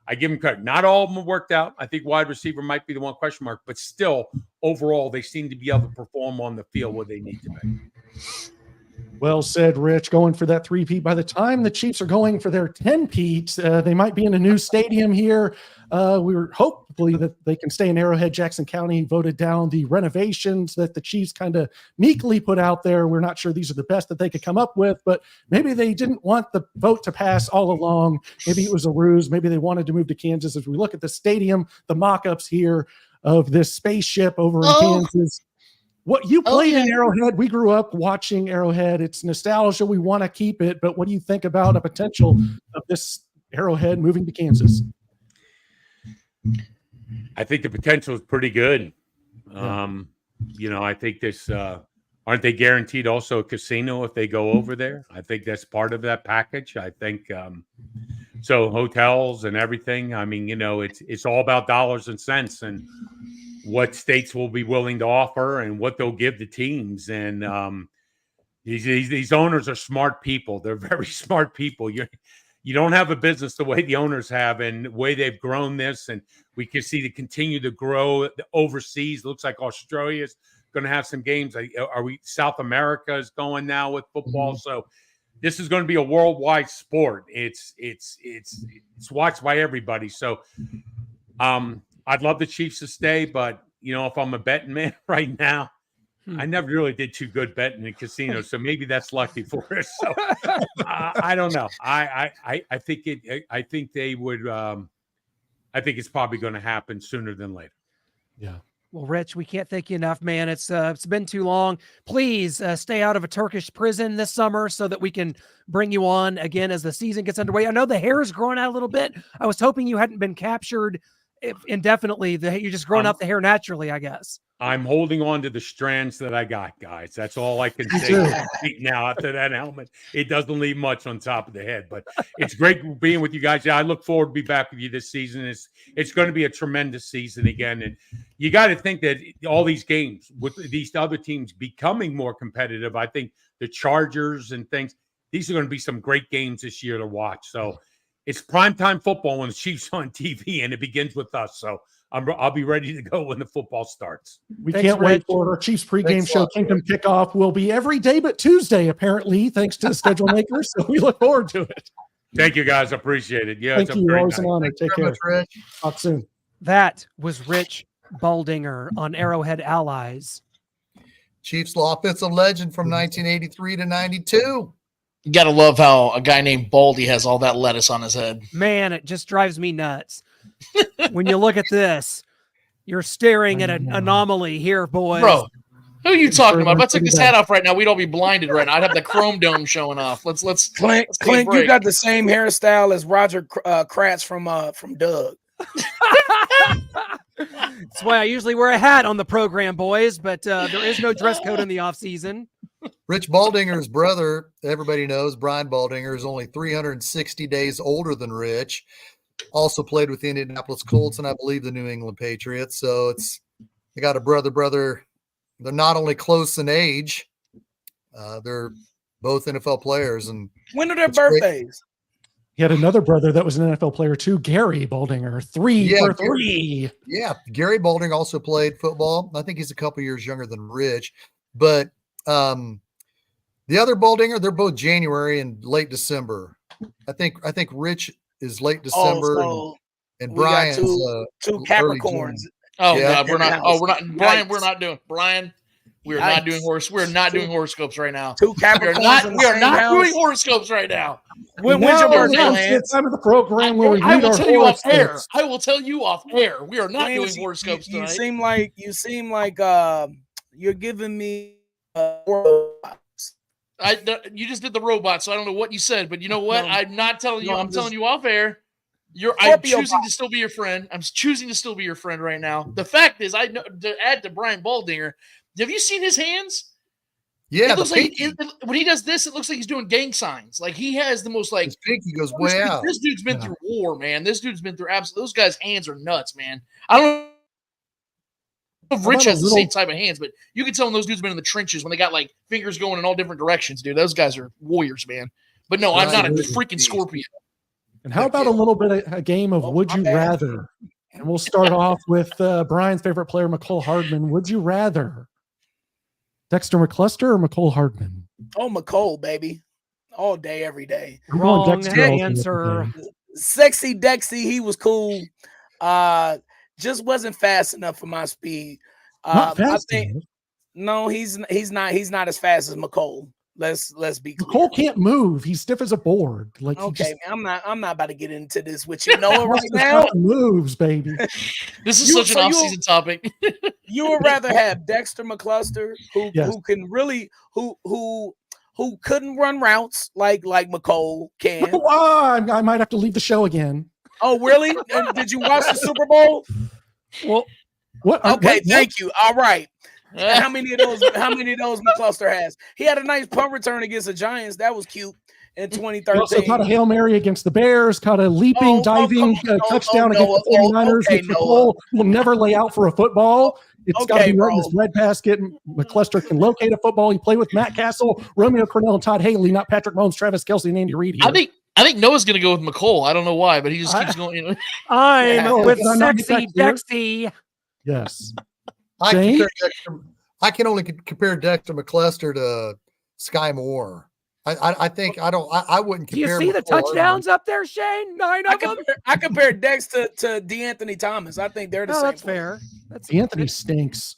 [SPEAKER 6] I give him credit. Not all of them worked out. I think wide receiver might be the one question mark, but still, overall, they seem to be able to perform on the field where they need to be.
[SPEAKER 1] Well said, Rich. Going for that 3-peat. By the time the Chiefs are going for their 10-peat, they might be in a new stadium here. We were hopefully that they can stay in Arrowhead. Jackson County voted down the renovations that the Chiefs kind of meekly put out there. We're not sure these are the best that they could come up with, but maybe they didn't want the vote to pass all along. Maybe it was a ruse. Maybe they wanted to move to Kansas. As we look at the stadium, the mock-ups here of this spaceship over in Kansas. What you played in Arrowhead, we grew up watching Arrowhead. It's nostalgia. We want to keep it. But what do you think about a potential of this Arrowhead moving to Kansas?
[SPEAKER 6] I think the potential is pretty good.
[SPEAKER 1] Yeah.
[SPEAKER 6] I think this aren't they guaranteed also a casino if they go over there? I think that's part of that package. I think so hotels and everything. I mean, it's all about dollars and cents and what states will be willing to offer and what they'll give the teams. And these owners are smart people. They're very smart people. You don't have a business the way the owners have and the way they've grown this. And we can see to continue to grow overseas. Looks like Australia's going to have some games. South America is going now with football. Mm-hmm. So this is going to be a worldwide sport. It's watched by everybody. So I'd love the Chiefs to stay, but if I'm a betting man right now, I never really did too good betting in casinos, so maybe that's lucky for us. So I don't know. I think they would. I think it's probably going to happen sooner than later.
[SPEAKER 1] Yeah.
[SPEAKER 2] Well, Rich, we can't thank you enough, man. It's been too long. Please stay out of a Turkish prison this summer so that we can bring you on again as the season gets underway. I know the hair is growing out a little bit. I was hoping you hadn't been captured indefinitely. You're just growing out the hair naturally, I guess.
[SPEAKER 6] I'm holding on to the strands that I got, guys. That's all I can say now after that helmet. It doesn't leave much on top of the head, but it's great being with you guys. Yeah, I look forward to be back with you this season. It's going to be a tremendous season again. And you got to think that all these games with these other teams becoming more competitive, I think the Chargers and things, these are going to be some great games this year to watch. So it's primetime football when the Chiefs on TV, and it begins with us. So I'll be ready to go when the football starts.
[SPEAKER 1] We can't wait for it. Our Chiefs pregame show, Kingdom Kickoff, will be every day but Tuesday, apparently, thanks to the schedule makers. So we look forward to it.
[SPEAKER 6] Thank you, guys. I appreciate it. Yeah,
[SPEAKER 1] thank you. Always an honor. Take care.
[SPEAKER 4] Rich.
[SPEAKER 1] Talk soon.
[SPEAKER 2] That was Rich Baldinger on Arrowhead Allies.
[SPEAKER 4] Chiefs offensive legend from 1983 to 92.
[SPEAKER 3] You got to love how a guy named Baldy has all that lettuce on his head.
[SPEAKER 2] Man, it just drives me nuts. When you look at this, you're staring at an anomaly here, boys.
[SPEAKER 3] Bro, who are you talking about? If I took this hat off right now, we'd all be blinded right now. I'd have the chrome dome showing off. Let's
[SPEAKER 5] Clint, you got the same hairstyle as Roger Kratz from Doug.
[SPEAKER 2] That's why I usually wear a hat on the program, boys, but there is no dress code in the off season.
[SPEAKER 4] Rich Baldinger's brother, everybody knows, Brian Baldinger, is only 360 days older than Rich. Also played with the Indianapolis Colts and I believe the New England Patriots. So they got a brother. They're not only close in age, they're both NFL players. And
[SPEAKER 5] when are their birthdays?
[SPEAKER 4] Great.
[SPEAKER 1] He had another brother that was an NFL player too, Gary Baldinger. 3 for 3.
[SPEAKER 4] Yeah, Gary Baldinger also played football. I think he's a couple years younger than Rich. But the other Baldinger, they're both January and late December. I think Rich is late December and Brian's
[SPEAKER 5] two Capricorns.
[SPEAKER 3] Oh yeah. God, we're not doing horoscopes right now.
[SPEAKER 5] Two Capricorns.
[SPEAKER 3] We are not doing horoscopes right now.
[SPEAKER 5] When's your birthday, Lance?
[SPEAKER 1] It's time of the program where we
[SPEAKER 3] I
[SPEAKER 1] read
[SPEAKER 3] will
[SPEAKER 1] our
[SPEAKER 3] tell you off air.
[SPEAKER 1] horoscopes.
[SPEAKER 3] I will tell you off air. We are not
[SPEAKER 5] Lance,
[SPEAKER 3] doing horoscopes
[SPEAKER 5] you
[SPEAKER 3] tonight.
[SPEAKER 5] You seem like you're giving me
[SPEAKER 3] you just did the robot, so I don't know what you said, but you know what?
[SPEAKER 5] No.
[SPEAKER 3] I'm not telling you.
[SPEAKER 5] No,
[SPEAKER 3] I'm telling you off air. I'm
[SPEAKER 5] Scorpio
[SPEAKER 3] choosing to still be your friend. I'm choosing to still be your friend right now. The fact is, I know to add to Brian Baldinger. Have you seen his hands?
[SPEAKER 4] Yeah,
[SPEAKER 3] it looks like when he does this, it looks like he's doing gang signs. Like he has the most like
[SPEAKER 4] his pinky goes way out.
[SPEAKER 3] This dude's been through war, man. This dude's been through absolute. Those guys' hands are nuts, man. I don't know if Rich has the same type of hands, but you can tell when those dudes been in the trenches when they got like fingers going in all different directions, dude. Those guys are warriors, man. But no, I'm not a freaking scorpion.
[SPEAKER 1] And how about a little bit of a game of Would You Rather? And we'll start off with Brian's favorite player, McCole Hardman. Would you rather Dexter McCluster or McCole Hardman?
[SPEAKER 5] Oh, McCole, baby. All day, every day.
[SPEAKER 1] I'm going
[SPEAKER 2] Wrong
[SPEAKER 1] Dexter all day,
[SPEAKER 2] answer.
[SPEAKER 1] every day.
[SPEAKER 5] Sexy Dexy, he was cool. Just wasn't fast enough for my speed.
[SPEAKER 1] Not
[SPEAKER 5] I
[SPEAKER 1] fast
[SPEAKER 5] think
[SPEAKER 1] enough.
[SPEAKER 5] no, he's not as fast as McCole. Let's be clear.
[SPEAKER 1] McCole can't move. He's stiff as a board. Like
[SPEAKER 5] Okay, man, I'm not about to get into this with you. Noah right
[SPEAKER 1] Just
[SPEAKER 5] now.
[SPEAKER 1] got the moves, baby.
[SPEAKER 3] This is
[SPEAKER 5] You-
[SPEAKER 3] such
[SPEAKER 5] so
[SPEAKER 3] an
[SPEAKER 5] you-
[SPEAKER 3] off-season topic.
[SPEAKER 5] You would rather have Dexter McCluster,
[SPEAKER 1] Yes.
[SPEAKER 5] who can really who couldn't run routes like McCole can.
[SPEAKER 1] I might have to leave the show again.
[SPEAKER 5] Oh, really? And did you watch the Super Bowl?
[SPEAKER 2] Well,
[SPEAKER 1] What?
[SPEAKER 5] Okay,
[SPEAKER 1] what?
[SPEAKER 5] thank you. All right. And how many of those McCluster has? He had a nice punt return against the Giants. That was cute in
[SPEAKER 1] He
[SPEAKER 5] 2013.
[SPEAKER 1] also caught a Hail Mary against the Bears, caught a leaping, diving touchdown against the 49ers, which McCole will never lay out for a football. It's got to
[SPEAKER 5] Okay,
[SPEAKER 1] be right in
[SPEAKER 5] bro.
[SPEAKER 1] this red basket. McCluster can locate a football. He played with Matt Castle, Romeo Cornell, and Todd Haley, not Patrick Mahomes, Travis Kelce, and Andy Reid.
[SPEAKER 3] I think Noah's going to go with McCole. I don't know why, but he just keeps going.
[SPEAKER 2] I'm
[SPEAKER 5] Yeah.
[SPEAKER 2] with
[SPEAKER 1] Did I not get
[SPEAKER 2] Sexy
[SPEAKER 1] that clear?
[SPEAKER 2] Dexy.
[SPEAKER 1] Yes.
[SPEAKER 4] I can only compare Dexter McCluster to Sky Moore. I think I wouldn't
[SPEAKER 2] Do you
[SPEAKER 4] compare.
[SPEAKER 2] see the
[SPEAKER 4] McCole
[SPEAKER 2] touchdowns up there, Shane? 9 of them.
[SPEAKER 5] I compared Dex to DeAnthony Thomas. I think they're the
[SPEAKER 2] No,
[SPEAKER 5] same.
[SPEAKER 2] that's fair. That's
[SPEAKER 1] Anthony stinks.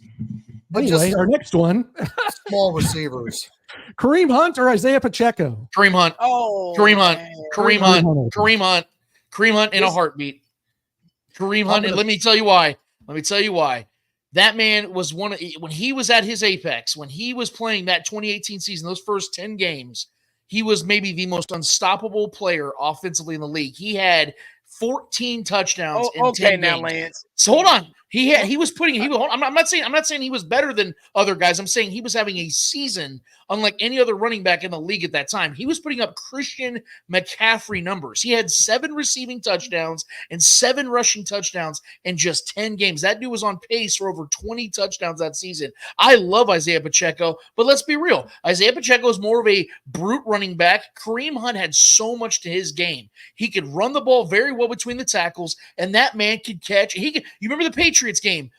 [SPEAKER 4] But
[SPEAKER 1] Anyway,
[SPEAKER 4] just
[SPEAKER 1] our next one,
[SPEAKER 4] small receivers.
[SPEAKER 1] Kareem Hunt or Isaiah Pacheco?
[SPEAKER 3] Kareem Hunt.
[SPEAKER 5] Oh,
[SPEAKER 3] Kareem Hunt.
[SPEAKER 5] man.
[SPEAKER 3] Kareem Hunt. Kareem Hunt. Kareem Hunt in a heartbeat. Kareem Hunt. And let me tell you why. That man was when he was at his apex, when he was playing that 2018 season, those first 10 games, he was maybe the most unstoppable player offensively in the league. He had 14 touchdowns in 10
[SPEAKER 5] now,
[SPEAKER 3] games.
[SPEAKER 5] Lance.
[SPEAKER 3] So hold on. I'm not saying he was better than other guys. I'm saying he was having a season unlike any other running back in the league at that time. He was putting up Christian McCaffrey numbers. He had 7 receiving touchdowns and 7 rushing touchdowns in just 10 games. That dude was on pace for over 20 touchdowns that season. I love Isaiah Pacheco, but let's be real. Isaiah Pacheco is more of a brute running back. Kareem Hunt had so much to his game. He could run the ball very well between the tackles, and that man could catch. You remember the Patriots game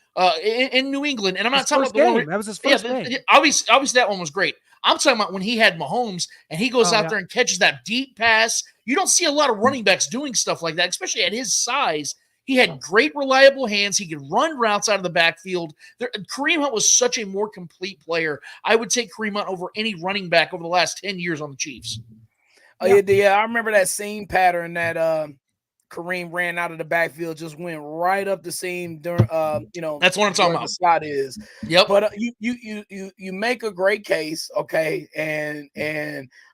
[SPEAKER 3] in New England, and I'm not talking about the one.
[SPEAKER 2] That was his first game.
[SPEAKER 3] Obviously, that one was great. I'm talking about when he had Mahomes and he goes out there and catches that deep pass. You don't see a lot of running backs doing stuff like that, especially at his size. He had great, reliable hands. He could run routes out of the backfield. Kareem Hunt was such a more complete player. I would take Kareem Hunt over any running back over the last 10 years on the Chiefs.
[SPEAKER 5] Yeah, I remember that seam pattern that Kareem ran out of the backfield, just went right up the seam during
[SPEAKER 3] That's what I'm talking about.
[SPEAKER 5] The slot is.
[SPEAKER 3] Yep.
[SPEAKER 5] But you make a great case, okay, and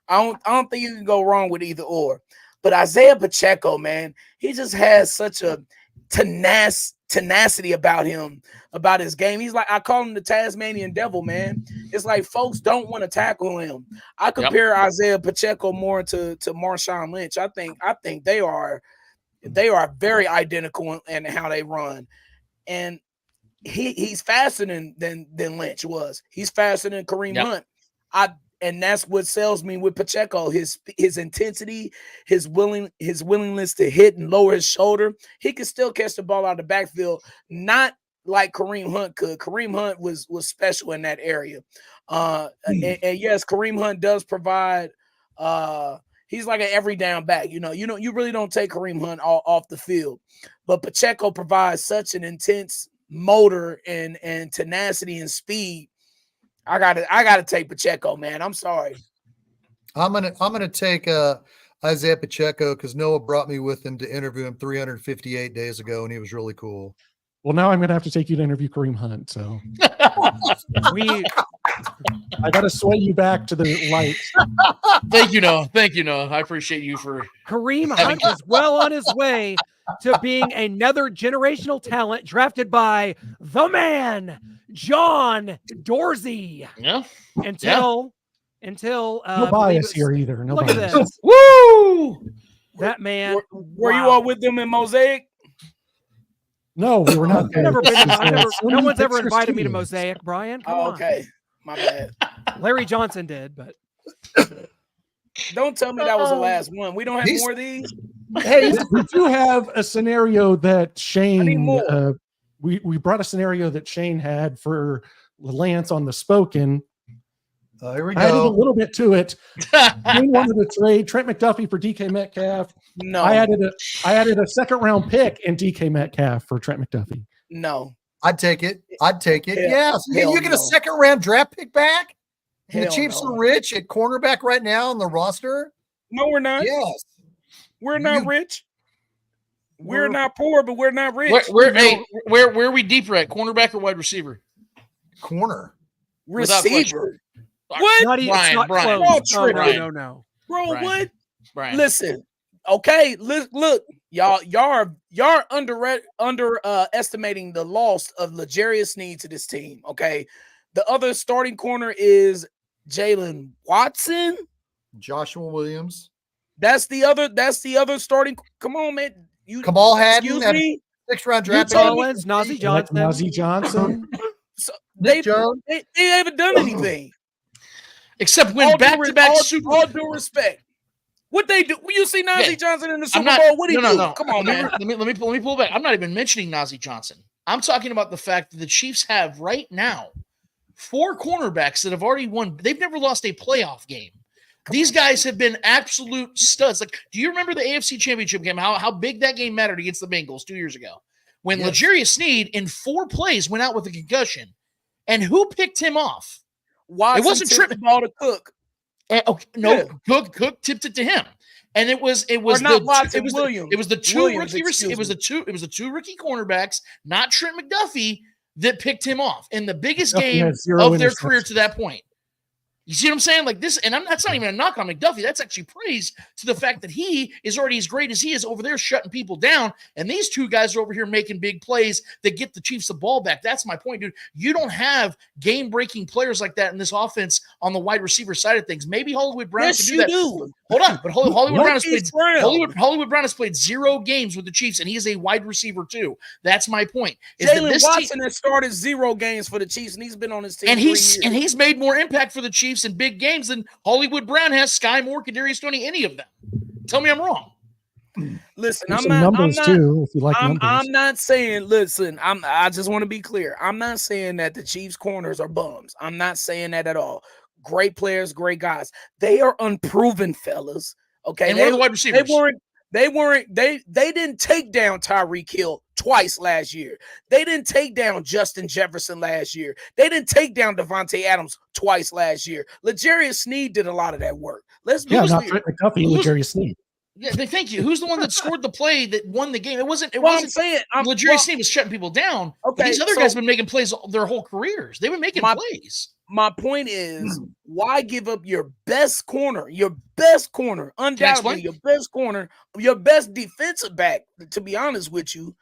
[SPEAKER 5] I don't think you can go wrong with either or. But Isaiah Pacheco, man, he just has such a tenacity about him, about his game. He's like, I call him the Tasmanian devil, man. It's like folks don't want to tackle him. I compare Isaiah Pacheco more to Marshawn Lynch. I think they are very identical in how they run. And he's faster than Lynch was. He's faster than Kareem Hunt. And that's what sells me with Pacheco. His intensity, his willingness to hit and lower his shoulder. He can still catch the ball out of the backfield, not like Kareem Hunt could. Kareem Hunt was special in that area. And yes, Kareem Hunt does provide he's like an every down back. You really don't take Kareem Hunt off the field. But Pacheco provides such an intense motor and tenacity and speed. I gotta take Pacheco, man. I'm sorry.
[SPEAKER 4] I'm gonna take Isaiah Pacheco because Noah brought me with him to interview him 358 days ago, and he was really cool.
[SPEAKER 1] Well, now I'm gonna have to take you to interview Kareem Hunt. So I gotta sway you back to the light.
[SPEAKER 3] Thank you, Noah. I appreciate you for
[SPEAKER 2] Kareem Hunt is well on his way to being another generational talent drafted by the man, John Dorsey.
[SPEAKER 3] Yeah.
[SPEAKER 2] Until
[SPEAKER 1] No bias here either. No
[SPEAKER 2] look
[SPEAKER 1] bias.
[SPEAKER 2] at this.
[SPEAKER 3] Woo!
[SPEAKER 2] That man.
[SPEAKER 5] Were you all with them in Mosaic?
[SPEAKER 1] No, we were not.
[SPEAKER 2] No one's ever
[SPEAKER 1] Pictures
[SPEAKER 2] invited me to
[SPEAKER 1] too.
[SPEAKER 2] Mosaic, Brian. Come on.
[SPEAKER 5] Okay. My bad.
[SPEAKER 2] Larry Johnson did, but
[SPEAKER 5] Don't tell me that was the last one. We don't have more of these.
[SPEAKER 1] Hey, we do have a scenario that
[SPEAKER 5] I need
[SPEAKER 1] Shane.
[SPEAKER 5] more.
[SPEAKER 1] We brought a scenario that Shane had for Lance on the spoken.
[SPEAKER 4] Here we
[SPEAKER 1] I added a
[SPEAKER 4] go.
[SPEAKER 1] little bit to it. We wanted to trade Trent McDuffie for DK Metcalf.
[SPEAKER 5] No,
[SPEAKER 1] I added a second round pick and DK Metcalf for Trent McDuffie.
[SPEAKER 5] no.
[SPEAKER 4] I'd take it.
[SPEAKER 5] Hell-
[SPEAKER 4] Yes.
[SPEAKER 5] hell
[SPEAKER 4] You get a
[SPEAKER 5] no.
[SPEAKER 4] second round draft pick back? And the
[SPEAKER 5] Hell
[SPEAKER 4] Chiefs
[SPEAKER 5] no.
[SPEAKER 4] are rich at cornerback right now on the roster?
[SPEAKER 7] No, we're not.
[SPEAKER 4] Yes.
[SPEAKER 7] We're not
[SPEAKER 4] You-
[SPEAKER 7] rich. We're not poor, but we're not rich.
[SPEAKER 3] Where are we deeper at? Cornerback or wide receiver?
[SPEAKER 4] Corner.
[SPEAKER 3] Without question.
[SPEAKER 5] Receiver.
[SPEAKER 7] What?
[SPEAKER 2] Not even, it's not
[SPEAKER 3] Brian.
[SPEAKER 2] close.
[SPEAKER 7] Oh,
[SPEAKER 2] No,
[SPEAKER 3] Brian.
[SPEAKER 2] no.
[SPEAKER 7] Bro,
[SPEAKER 3] Brian.
[SPEAKER 7] what?
[SPEAKER 3] Brian.
[SPEAKER 5] Listen, okay. Look, y'all are underestimating the loss of L'Jarius Sneed to this team. Okay, the other starting corner is Jalen Watson.
[SPEAKER 4] Joshua Williams.
[SPEAKER 5] That's the other starting. Come on, man. You
[SPEAKER 4] Kamal Hadden.
[SPEAKER 5] excuse
[SPEAKER 4] That
[SPEAKER 5] me.
[SPEAKER 4] 6th round
[SPEAKER 5] You
[SPEAKER 4] draft pick.
[SPEAKER 5] told me-
[SPEAKER 2] Collins, Nazi
[SPEAKER 1] Like
[SPEAKER 2] Johnson.
[SPEAKER 1] Nazi Johnson.
[SPEAKER 5] They
[SPEAKER 4] Jones.
[SPEAKER 5] haven't done anything.
[SPEAKER 3] Except win back-to-back Super
[SPEAKER 5] All due respect. What they do? You see Nazi
[SPEAKER 3] Yeah.
[SPEAKER 5] Johnson in the
[SPEAKER 3] I'm
[SPEAKER 5] Super
[SPEAKER 3] not-
[SPEAKER 5] Bowl? What do
[SPEAKER 3] no,
[SPEAKER 5] you
[SPEAKER 3] no,
[SPEAKER 5] do?
[SPEAKER 3] no.
[SPEAKER 5] Come on, man.
[SPEAKER 3] Let me pull back. I'm not even mentioning Nazi Johnson. I'm talking about the fact that the Chiefs have right now 4 cornerbacks that have already won. They've never lost a playoff game. These guys have been absolute studs. Like, do you remember the AFC Championship game? How big that game mattered against the Bengals 2 years ago, when
[SPEAKER 4] Yes.
[SPEAKER 3] L'Jarius Sneed in 4 plays went out with a concussion, and who picked him off?
[SPEAKER 5] Watson
[SPEAKER 3] It wasn't
[SPEAKER 5] tipped
[SPEAKER 3] Trent-
[SPEAKER 5] the ball to Cook.
[SPEAKER 3] Okay, no,
[SPEAKER 5] Yeah.
[SPEAKER 3] Cook tipped it to him, and it was
[SPEAKER 5] not Watson,
[SPEAKER 3] Williams. It was the two
[SPEAKER 5] Williams,
[SPEAKER 3] rookie.
[SPEAKER 5] excuse
[SPEAKER 3] It was
[SPEAKER 5] me.
[SPEAKER 3] the two rookie cornerbacks, not Trent McDuffie, that picked him off in the biggest
[SPEAKER 1] McDuffie
[SPEAKER 3] game
[SPEAKER 1] had 0
[SPEAKER 3] of their career to
[SPEAKER 1] interceptions.
[SPEAKER 3] that point. You see what I'm saying? Like this, and that's not even a knock on McDuffie. That's actually praise to the fact that he is already as great as he is over there, shutting people down. And these two guys are over here making big plays that get the Chiefs the ball back. That's my point, dude. You don't have game-breaking players like that in this offense on the wide receiver side of things. Maybe Hollywood Brown
[SPEAKER 5] Yes,
[SPEAKER 3] can do
[SPEAKER 5] you
[SPEAKER 3] that.
[SPEAKER 5] do.
[SPEAKER 3] Hold on, but Hollywood Brown has played.
[SPEAKER 5] Marquise Brown.
[SPEAKER 3] Hollywood Brown has played 0 games with the Chiefs, and he is a wide receiver too. That's my point. Is that
[SPEAKER 5] Jalen
[SPEAKER 3] this
[SPEAKER 5] Watson
[SPEAKER 3] team,
[SPEAKER 5] has started 0 games for the Chiefs, and he's been on his team
[SPEAKER 3] and
[SPEAKER 5] 3
[SPEAKER 3] he's
[SPEAKER 5] years.
[SPEAKER 3] and he's made more impact for the Chiefs in big games than Hollywood Brown has. Sky Moore, Kadarius Toney, any of them. Tell me I'm wrong.
[SPEAKER 5] Listen,
[SPEAKER 1] There's
[SPEAKER 5] I'm
[SPEAKER 1] some
[SPEAKER 5] not.
[SPEAKER 1] numbers too, if you like numbers.
[SPEAKER 5] I'm not saying. Listen, I just want to be clear. I'm not saying that the Chiefs corners are bums. I'm not saying that at all. Great players, great guys. They are unproven, fellas. Okay,
[SPEAKER 3] And one of the wide receivers.
[SPEAKER 5] They didn't take down Tyreek Hill twice last year. They didn't take down Justin Jefferson last year. They didn't take down Devontae Adams twice last year. L'Jarius Sneed did a lot of that work.
[SPEAKER 1] Yeah, not Trent McDuffie and
[SPEAKER 3] who's-
[SPEAKER 1] L'Jarius Sneed.
[SPEAKER 3] Yeah, thank you. Who's the one that scored the play that won the game? It wasn't.
[SPEAKER 5] I'm
[SPEAKER 3] wasn't.
[SPEAKER 5] saying,
[SPEAKER 3] L'Jarius Sneed was shutting people down.
[SPEAKER 5] Okay,
[SPEAKER 3] But these other
[SPEAKER 5] so-
[SPEAKER 3] guys have been making plays their whole careers. They've been making plays.
[SPEAKER 5] my point is, why give up your best corner, undoubtedly your best corner, your best defensive back, to be honest with you,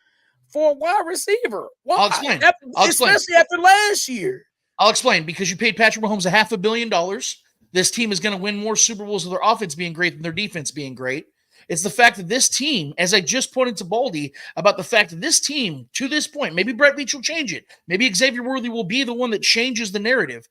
[SPEAKER 5] for a wide receiver? Why?
[SPEAKER 3] I'll explain.
[SPEAKER 5] Especially after last year.
[SPEAKER 3] I'll explain, because you paid Patrick Mahomes $500 million. This team is going to win more Super Bowls with their offense being great than their defense being great. It's the fact that this team, as I just pointed to Baldy, about the fact that this team, to this point, maybe Brett Veach will change it. Maybe Xavier Worthy will be the one that changes the narrative.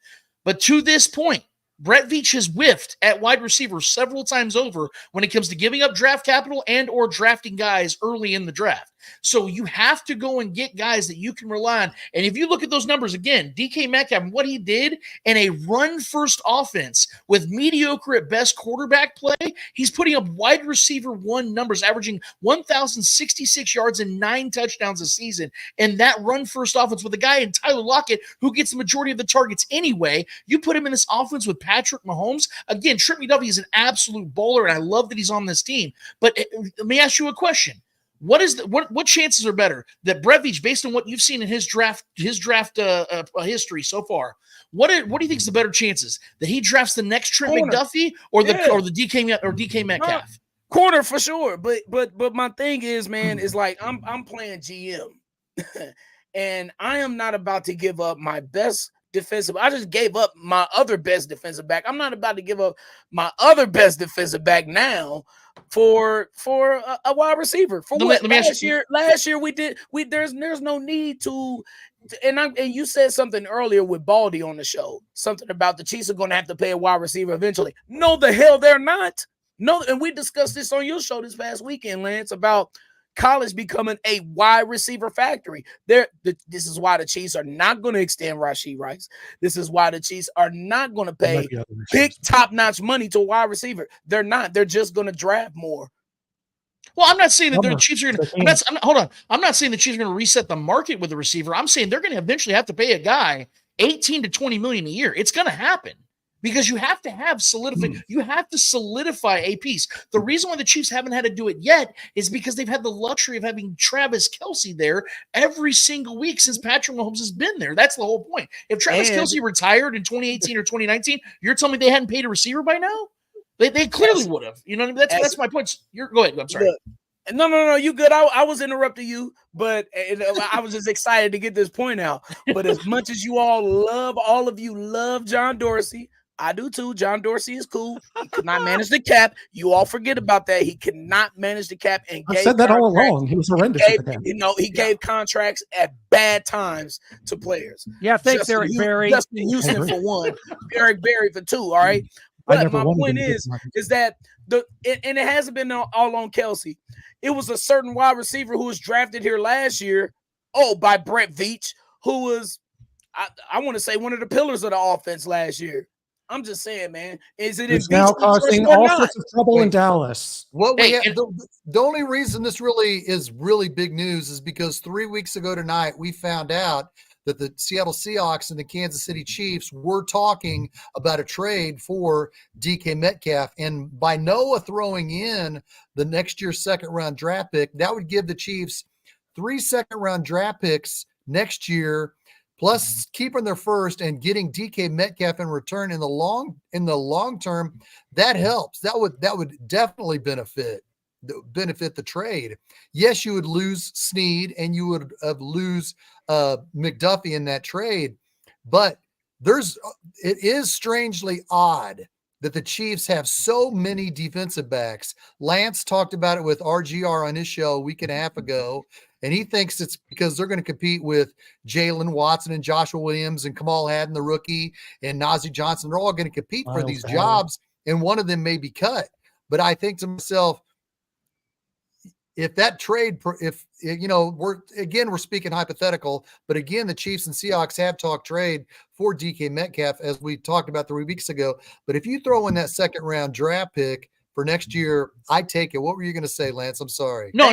[SPEAKER 3] But to this point, Brett Veach has whiffed at wide receiver several times over when it comes to giving up draft capital and or drafting guys early in the draft. So you have to go and get guys that you can rely on. And if you look at those numbers again, DK Metcalf, what he did in a run-first offense with mediocre at best quarterback play, he's putting up wide receiver 1 numbers, averaging 1,066 yards and 9 touchdowns a season. And that run-first offense with a guy in Tyler Lockett who gets the majority of the targets anyway, you put him in this offense with Patrick Mahomes. Again, Trent McDuffie is an absolute bowler, and I love that he's on this team. But let me ask you a question. What chances are better that Brett Veach, based on what you've seen in his draft history so far, what do you think is the better chances, that he drafts the next Trent
[SPEAKER 5] Corner.
[SPEAKER 3] McDuffie or the
[SPEAKER 5] Yeah.
[SPEAKER 3] DK Metcalf?
[SPEAKER 5] Corner for sure. But my thing is, man, is like I'm playing GM. And I am not about to give up my best defensive. I just gave up my other best defensive back. I'm not about to give up my other best defensive back now for a wide receiver. For what?
[SPEAKER 3] Let me ask you.
[SPEAKER 5] Last year there's no need to. And you said something earlier with Baldy on the show, something about the Chiefs are going to have to pay a wide receiver eventually. No, the hell they're not. No, and we discussed this on your show this past weekend, Lance, about college becoming a wide receiver factory. This is why the Chiefs are not going to extend Rashee Rice. This is why the Chiefs are not going to pay big top-notch money to a wide receiver. They're not. They're just going to draft more.
[SPEAKER 3] Well, I'm not saying that the Chiefs are going to. Hold on. I'm not saying the Chiefs are going to reset the market with a receiver. I'm saying they're going to eventually have to pay a guy 18 to 20 million a year. It's going to happen because you have to have You have to solidify a piece. The reason why the Chiefs haven't had to do it yet is because they've had the luxury of having Travis Kelce there every single week since Patrick Mahomes has been there. That's the whole point. If Travis Kelce retired in 2018 or 2019, you're telling me they hadn't paid a receiver by now? They clearly would have. You know what I mean? That's my point. Go ahead. I'm sorry.
[SPEAKER 5] Look, no. You good. I was interrupting you, but I was just excited to get this point out. But as much as you all of you love John Dorsey, I do too. John Dorsey is cool. He could not manage the cap. You all forget about that. He could not manage the cap. And
[SPEAKER 1] I said that all along. He was horrendous.
[SPEAKER 5] He gave contracts at bad times to players.
[SPEAKER 2] Yeah, thanks, Eric Berry.
[SPEAKER 5] Justin Houston for one. Eric Berry for two. All right. But my point is that and it hasn't been all on Kelce. It was a certain wide receiver who was drafted here last year. By Brett Veach, who was, I want to say, one of the pillars of the offense last year. I'm just saying, man. Is it
[SPEAKER 1] now causing all sorts of trouble in Dallas?
[SPEAKER 4] The only reason this really is really big news is because 3 weeks ago tonight we found out that the Seattle Seahawks and the Kansas City Chiefs were talking about a trade for DK Metcalf. And by Noah throwing in the next year's second-round draft pick, that would give the Chiefs 3 second-round draft picks next year, plus keeping their first and getting DK Metcalf in return in the long term. That helps. That would definitely benefit the trade. Yes, you would lose Snead and you would lose McDuffie in that trade, but it is strangely odd that the Chiefs have so many defensive backs. Lance talked about it with RGR on his show a week and a half ago, and he thinks it's because they're going to compete with Jalen Watson and Joshua Williams and Kamal Haddon, the rookie, and Najee Johnson. They're all going to compete for these jobs, and one of them may be cut. But I think to myself, if that trade, we're speaking hypothetical, but again, the Chiefs and Seahawks have talked trade for DK Metcalf, as we talked about 3 weeks ago. But if you throw in that second round draft pick for next year, I take it. What were you going to say, Lance? I'm sorry.
[SPEAKER 3] No.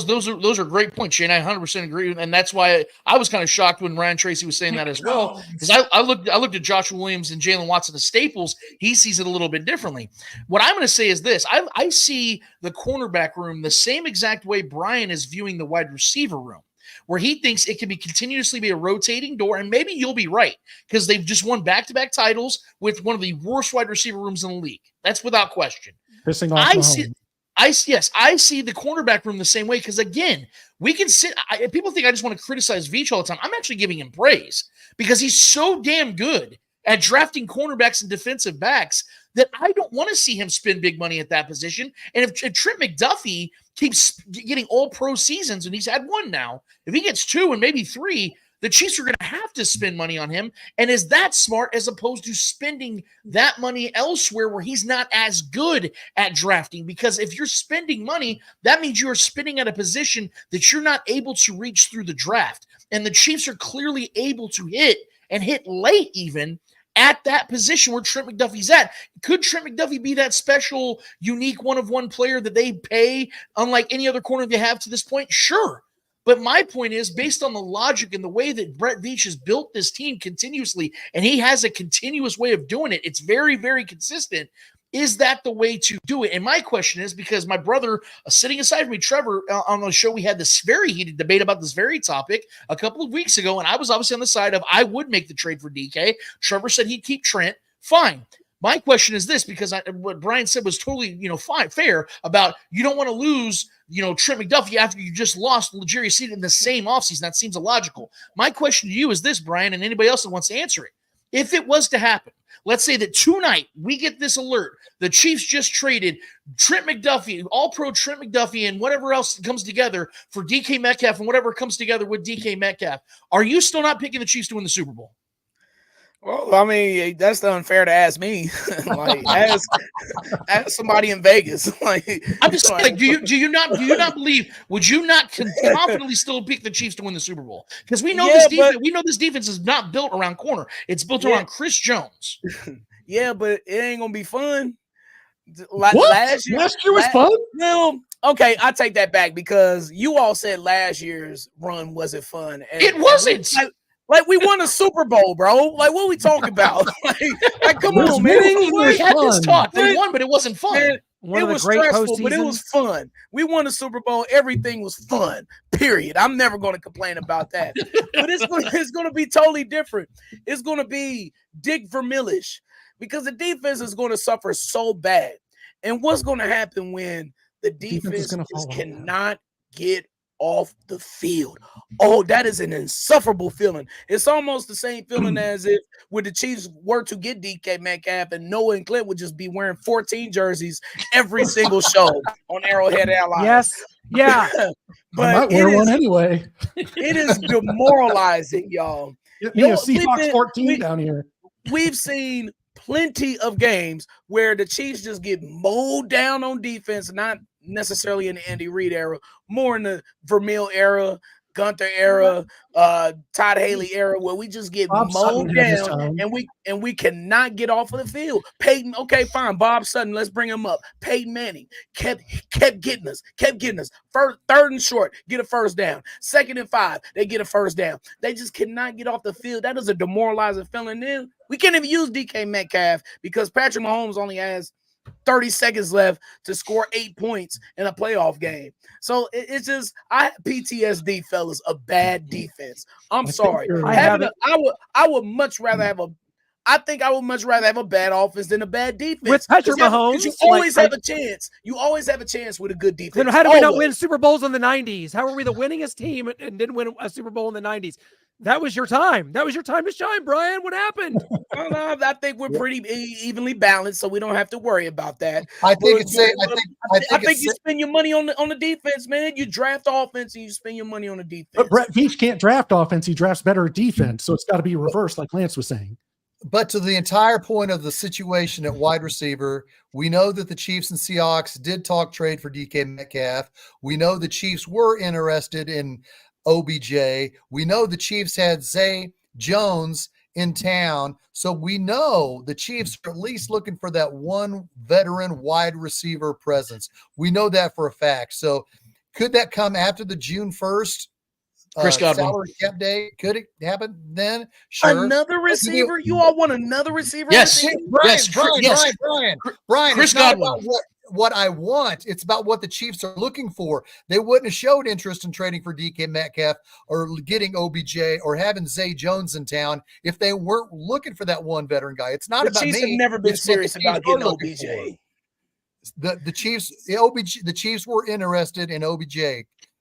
[SPEAKER 3] Those are great points, Shane. I 100% agree, and that's why I was kind of shocked when Ryan Tracy was saying that as well, because I looked at Joshua Williams and Jalen Watson as staples. He sees it a little bit differently. What I'm going to say is this: I see the cornerback room the same exact way Brian is viewing the wide receiver room, where he thinks it can continuously be a rotating door, and maybe you'll be right, because they've just won back-to-back titles with one of the worst wide receiver rooms in the league. That's without question.
[SPEAKER 1] Pissing off
[SPEAKER 3] I see the cornerback room the same way, because again, we can people think I just want to criticize Veach all the time. I'm actually giving him praise because he's so damn good at drafting cornerbacks and defensive backs that I don't want to see him spend big money at that position. And if Trent McDuffie keeps getting all pro seasons, and he's had one now, if he gets 2 and maybe 3, the Chiefs are going to have to spend money on him. And is that smart as opposed to spending that money elsewhere where he's not as good at drafting? Because if you're spending money, that means you're spending at a position that you're not able to reach through the draft. And the Chiefs are clearly able to hit late even at that position where Trent McDuffie's at. Could Trent McDuffie be that special, unique one-of-one player that they pay unlike any other corner they have to this point? Sure. But my point is, based on the logic and the way that Brett Veach has built this team continuously, and he has a continuous way of doing it, it's very, very consistent. Is that the way to do it? And my question is, because my brother sitting aside from me, Trevor, on the show, we had this very heated debate about this very topic a couple of weeks ago, and I was obviously on the side of I would make the trade for DK. Trevor said he'd keep Trent. Fine. My question is this, because what Brian said was totally, fair about you don't want to lose, Trent McDuffie after you just lost L'Jarius Sneed in the same offseason. That seems illogical. My question to you is this, Brian, and anybody else that wants to answer it. If it was to happen, let's say that tonight we get this alert, the Chiefs just traded Trent McDuffie, all-pro Trent McDuffie, and whatever else comes together for DK Metcalf and whatever comes together with DK Metcalf. Are you still not picking the Chiefs to win the Super Bowl?
[SPEAKER 7] Well, I mean, that's unfair to ask me. Like, ask somebody in Vegas. Like,
[SPEAKER 3] I'm just saying, do you not believe? Would you not confidently still pick the Chiefs to win the Super Bowl? Because we know this defense. We know this defense is not built around corner. It's built around Chris Jones.
[SPEAKER 7] Yeah, but it ain't gonna be fun.
[SPEAKER 1] What? Last year was fun?
[SPEAKER 7] Well, okay, I take that back because you all said last year's run wasn't fun. And
[SPEAKER 3] it wasn't.
[SPEAKER 7] Like we won a Super Bowl, bro. Like what are we talking about? like come on, man.
[SPEAKER 3] We had this talk. They won, but it wasn't fun.
[SPEAKER 7] Man, it was stressful, but it was fun. We won the Super Bowl. Everything was fun. Period. I'm never going to complain about that. But it's going to be totally different. It's going to be Dick Vermillish because the defense is going to suffer so bad. And what's going to happen when the defense cannot get off the field? Oh, that is an insufferable feeling. It's almost the same feeling as if when the Chiefs were to get DK Metcalf and Noah and Clint would just be wearing 14 jerseys every single show on Arrowhead Airlines.
[SPEAKER 2] Yes. Yeah.
[SPEAKER 1] But I might wear one anyway.
[SPEAKER 7] It is demoralizing, y'all.
[SPEAKER 1] Get me a Seahawks 14 down here.
[SPEAKER 7] We've seen plenty of games where the Chiefs just get mowed down on defense, not necessarily in the Andy Reid era, more in the Vermeil era, Gunther era, Todd Haley era, where we just get mowed down and we cannot get off of the field. Peyton, okay, fine. Bob Sutton, let's bring him up. Peyton Manning kept getting us. First, third and short, get a first down. 2nd and 5, they get a first down. They just cannot get off the field. That is a demoralizing feeling. Then we can't even use DK Metcalf because Patrick Mahomes only has 30 seconds left to score 8 points in a playoff game. So it's just I PTSD, fellas, a bad defense. I'm sorry. I would much rather have a bad offense than a bad defense.
[SPEAKER 2] With Patrick Mahomes,
[SPEAKER 7] you always have a chance. You always have a chance with a good defense.
[SPEAKER 2] Then how do we not win Super Bowls in the 90s? How are we the winningest team and didn't win a Super Bowl in the 90s? That was your time. That was your time to shine, Brian. What happened?
[SPEAKER 7] I think we're pretty evenly balanced, so we don't have to worry about that.
[SPEAKER 4] I think
[SPEAKER 7] you spend your money on the defense, man. You draft offense and you spend your money on the defense.
[SPEAKER 1] But Brett Veach can't draft offense. He drafts better defense. So it's got to be reversed, like Lance was saying.
[SPEAKER 4] But to the entire point of the situation at wide receiver, we know that the Chiefs and Seahawks did talk trade for DK Metcalf. We know the Chiefs were interested in OBJ. We know the Chiefs had Zay Jones in town. So we know the Chiefs are at least looking for that one veteran wide receiver presence. We know that for a fact. So could that come after the June 1st
[SPEAKER 3] Chris Godwin
[SPEAKER 4] salary cap day? Could it happen then? Sure.
[SPEAKER 7] Another receiver? You all want another receiver?
[SPEAKER 3] Yes.
[SPEAKER 4] Brian,
[SPEAKER 3] Chris
[SPEAKER 4] it's not
[SPEAKER 3] Godwin.
[SPEAKER 4] about what I want. It's about what the Chiefs are looking for. They wouldn't have showed interest in trading for DK Metcalf or getting OBJ or having Zay Jones in town if they weren't looking for that one veteran guy. It's not about me.
[SPEAKER 7] The Chiefs have never been serious about getting OBJ.
[SPEAKER 4] The Chiefs were interested in OBJ.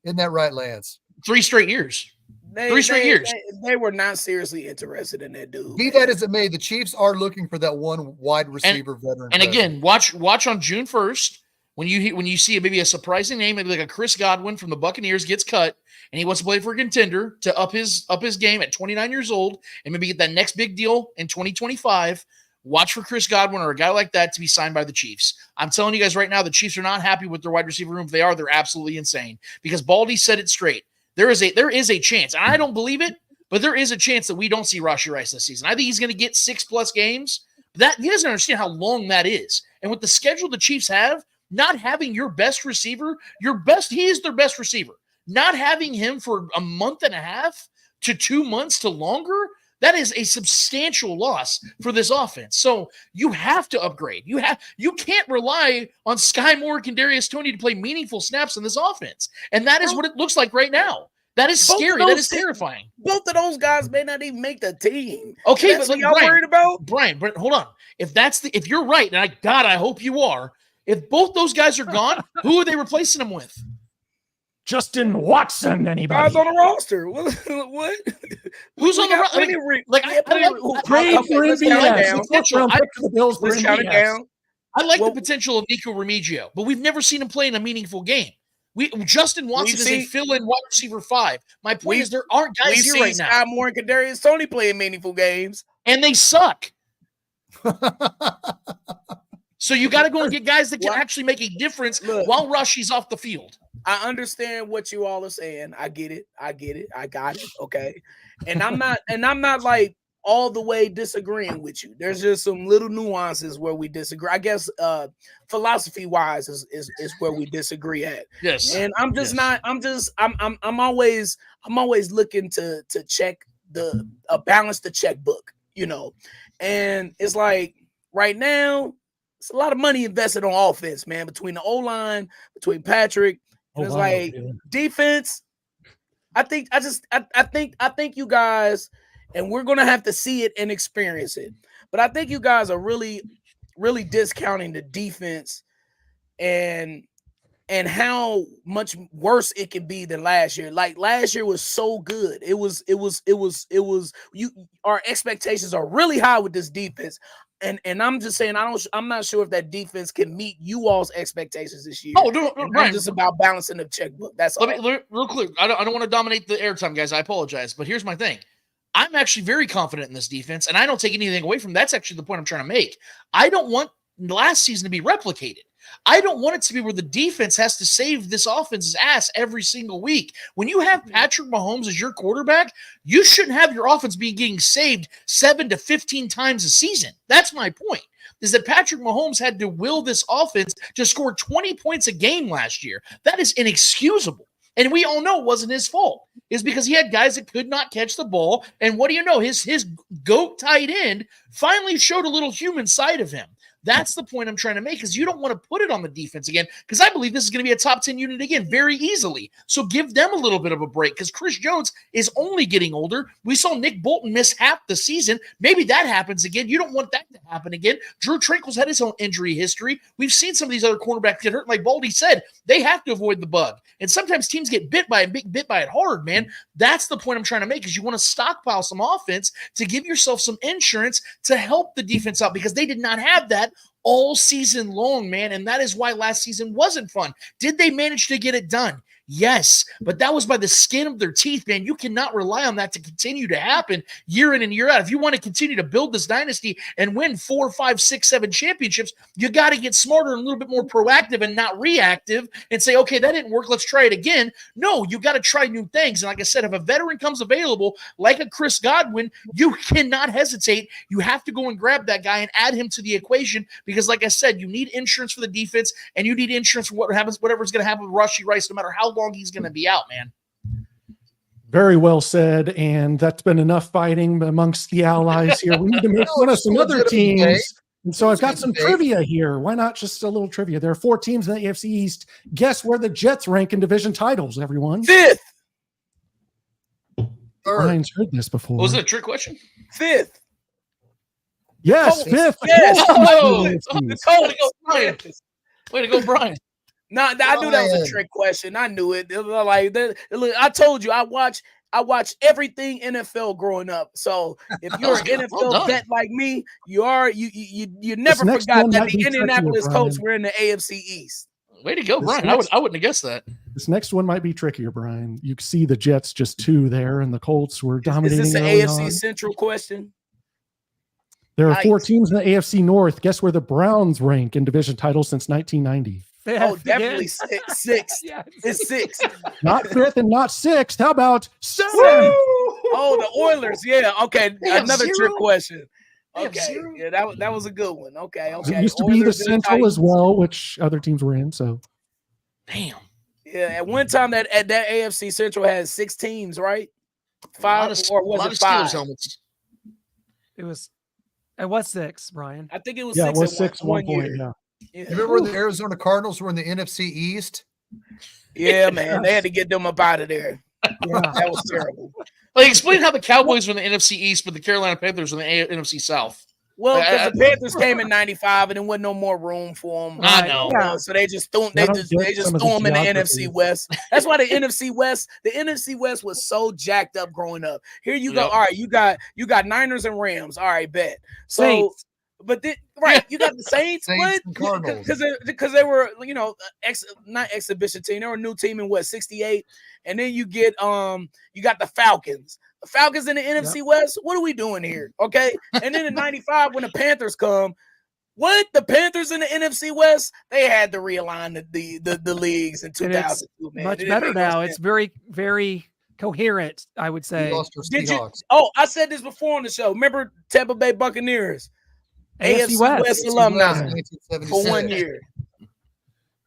[SPEAKER 4] Isn't that right, Lance?
[SPEAKER 3] 3 straight years. 3 straight years.
[SPEAKER 7] They were not seriously interested in that dude.
[SPEAKER 4] Be that as it may, the Chiefs are looking for that one wide receiver veteran.
[SPEAKER 3] And again, watch on June 1st when you see maybe a surprising name, maybe like a Chris Godwin from the Buccaneers gets cut and he wants to play for a contender to up his game at 29 years old and maybe get that next big deal in 2025. Watch for Chris Godwin or a guy like that to be signed by the Chiefs. I'm telling you guys right now, the Chiefs are not happy with their wide receiver room. If they are, they're absolutely insane because Baldy said it straight. There is a chance, and I don't believe it, but there is a chance that we don't see Rashee Rice this season. I think he's going to get 6+ games. That he doesn't understand how long that is. And with the schedule the Chiefs have, not having your best receiver, he is their best receiver. Not having him for a month and a half to 2 months to longer, that is a substantial loss for this offense. So you have to upgrade. You can't rely on Sky Moore and Kadarius Toney to play meaningful snaps in this offense. And that is what it looks like right now. That is scary. That is terrifying.
[SPEAKER 7] Both of those guys may not even make the team.
[SPEAKER 3] Okay,
[SPEAKER 7] that's
[SPEAKER 3] but
[SPEAKER 7] what y'all worried about?
[SPEAKER 3] Brian, hold on. If you're right, and I hope you are, if both those guys are gone, who are they replacing them with?
[SPEAKER 1] Justin Watson, anybody?
[SPEAKER 7] Guys on the roster. What?
[SPEAKER 3] Who's on the roster? I like the potential of Nico Remigio, but we've never seen him play in a meaningful game. Justin Watson is a fill-in wide receiver 5. My point is there aren't guys here right now.
[SPEAKER 7] Sky Moore and Kadarius Toney playing meaningful games,
[SPEAKER 3] and they suck. So you got to go and get guys that can actually make a difference while Rashi's off the field.
[SPEAKER 7] I understand what you all are saying. I get it. I got it. Okay. And I'm not like all the way disagreeing with you. There's just some little nuances where we disagree. I guess philosophy wise is where we disagree at.
[SPEAKER 3] Yes.
[SPEAKER 7] And I'm always looking to check balance the checkbook, and it's like right now it's a lot of money invested on offense, man, between the O-line, between Patrick. It's like defense. I think you guys, and we're gonna have to see it and experience it. But I think you guys are really, really discounting the defense and how much worse it can be than last year. Like last year was so good. Our expectations are really high with this defense. And I'm just saying, I'm not sure if that defense can meet you all's expectations this year.
[SPEAKER 3] Oh, no,
[SPEAKER 7] right. Just about balancing the checkbook. That's all.
[SPEAKER 3] Let me real quick. I don't want to dominate the airtime, guys. I apologize, but here's my thing. I'm actually very confident in this defense, and I don't take anything away from that's actually the point I'm trying to make. I don't want last season to be replicated. I don't want it to be where the defense has to save this offense's ass every single week. When you have Patrick Mahomes as your quarterback, you shouldn't have your offense getting saved 7 to 15 times a season. That's my point, is that Patrick Mahomes had to will this offense to score 20 points a game last year. That is inexcusable. And we all know it wasn't his fault. It's because he had guys that could not catch the ball. And what do you know? His GOAT tight end finally showed a little human side of him. That's the point I'm trying to make, because you don't want to put it on the defense again, because I believe this is going to be a top 10 unit again very easily. So give them a little bit of a break, because Chris Jones is only getting older. We saw Nick Bolton miss half the season. Maybe that happens again. You don't want that to happen again. Drew Tranquil's had his own injury history. We've seen some of these other cornerbacks get hurt. Like Baldy said, they have to avoid the bug. And sometimes teams get bit by it hard, man. That's the point I'm trying to make, is you want to stockpile some offense to give yourself some insurance to help the defense out, because they did not have that all season long, man. And that is why last season wasn't fun. Did they manage to get it done? Yes, but that was by the skin of their teeth, man. You cannot rely on that to continue to happen year in and year out. If you want to continue to build this dynasty and win 4, 5, 6, 7 championships, you got to get smarter and a little bit more proactive and not reactive and say, okay, that didn't work, let's try it again. No, you got to try new things. And like I said, if a veteran comes available like a Chris Godwin, you cannot hesitate. You have to go and grab that guy and add him to the equation, because like I said, you need insurance for the defense, and you need insurance for whatever's going to happen with Rashee Rice, no matter how long he's going to be out, man.
[SPEAKER 1] Very well said. And that's been enough fighting amongst the allies here. We need to make fun of some other teams. And so I've got some trivia here. Why not just a little trivia? There are 4 teams in the AFC East. Guess where the Jets rank in division titles, everyone?
[SPEAKER 7] 5th.
[SPEAKER 1] Brian's heard this before.
[SPEAKER 3] Was it a trick question?
[SPEAKER 7] 5th.
[SPEAKER 1] Yes, 5th.
[SPEAKER 7] Yes.
[SPEAKER 3] Way to go, Brian.
[SPEAKER 7] No, I knew that was a trick question. I knew it. Like look, I told you, I watched everything NFL growing up. So if you're an NFL vet like me, you never forgot that the Indianapolis Colts were in the AFC East.
[SPEAKER 3] Way to go, Brian. I wouldn't have guessed that.
[SPEAKER 1] This next one might be trickier, Brian. You see the Jets just 2 there, and the Colts were dominating.
[SPEAKER 7] Is this an AFC Central question?
[SPEAKER 1] There are 4 teams in the AFC North. Guess where the Browns rank in division titles since 1990?
[SPEAKER 7] Oh, definitely 6th. Yeah. It's 6th.
[SPEAKER 1] Not 5th and not 6th. How about 7th?
[SPEAKER 7] Oh, the Oilers. Yeah. Okay. Another trick question. Okay. Yeah, that was a good one. Okay.
[SPEAKER 1] It used to be the Central as well, which other teams were in. So,
[SPEAKER 3] damn.
[SPEAKER 7] Yeah. At one time, that AFC Central had 6 teams, right? 5 or was it 5?
[SPEAKER 2] It was 6, Brian.
[SPEAKER 7] I think it was 6.
[SPEAKER 1] Yeah, it was 6
[SPEAKER 7] at one
[SPEAKER 1] point.
[SPEAKER 7] year.
[SPEAKER 1] Yeah.
[SPEAKER 4] You remember the Arizona Cardinals were in the NFC East?
[SPEAKER 7] Yeah, man. They had to get them up out of there. Yeah, that was terrible.
[SPEAKER 3] Like, explain how the Cowboys were in the NFC East, but the Carolina Panthers were in the NFC South.
[SPEAKER 7] Well, because the Panthers came in '95, and there wasn't no more room for them.
[SPEAKER 3] I know.
[SPEAKER 7] So they just threw them. They just threw them in the NFC West. That's why the NFC West was so jacked up growing up. Here you go. All right, you got Niners and Rams. All right, bet. So But right, you got the Saints
[SPEAKER 4] Saints and Cardinals.
[SPEAKER 7] because they were, you know, not exhibition team. They were a new team in what, 68, and then you get you got the Falcons. The Falcons in the NFC West. What are we doing here? Okay, and then in '95 when the Panthers come. What? The Panthers in the NFC West? They had to realign the leagues in 2002, man.
[SPEAKER 2] Much better now. It's very, very coherent, I would say.
[SPEAKER 4] We lost our Seahawks.
[SPEAKER 7] I said this before on the show. Remember Tampa Bay Buccaneers?
[SPEAKER 2] AFC
[SPEAKER 7] West alumni for 1
[SPEAKER 4] 1976.
[SPEAKER 7] year.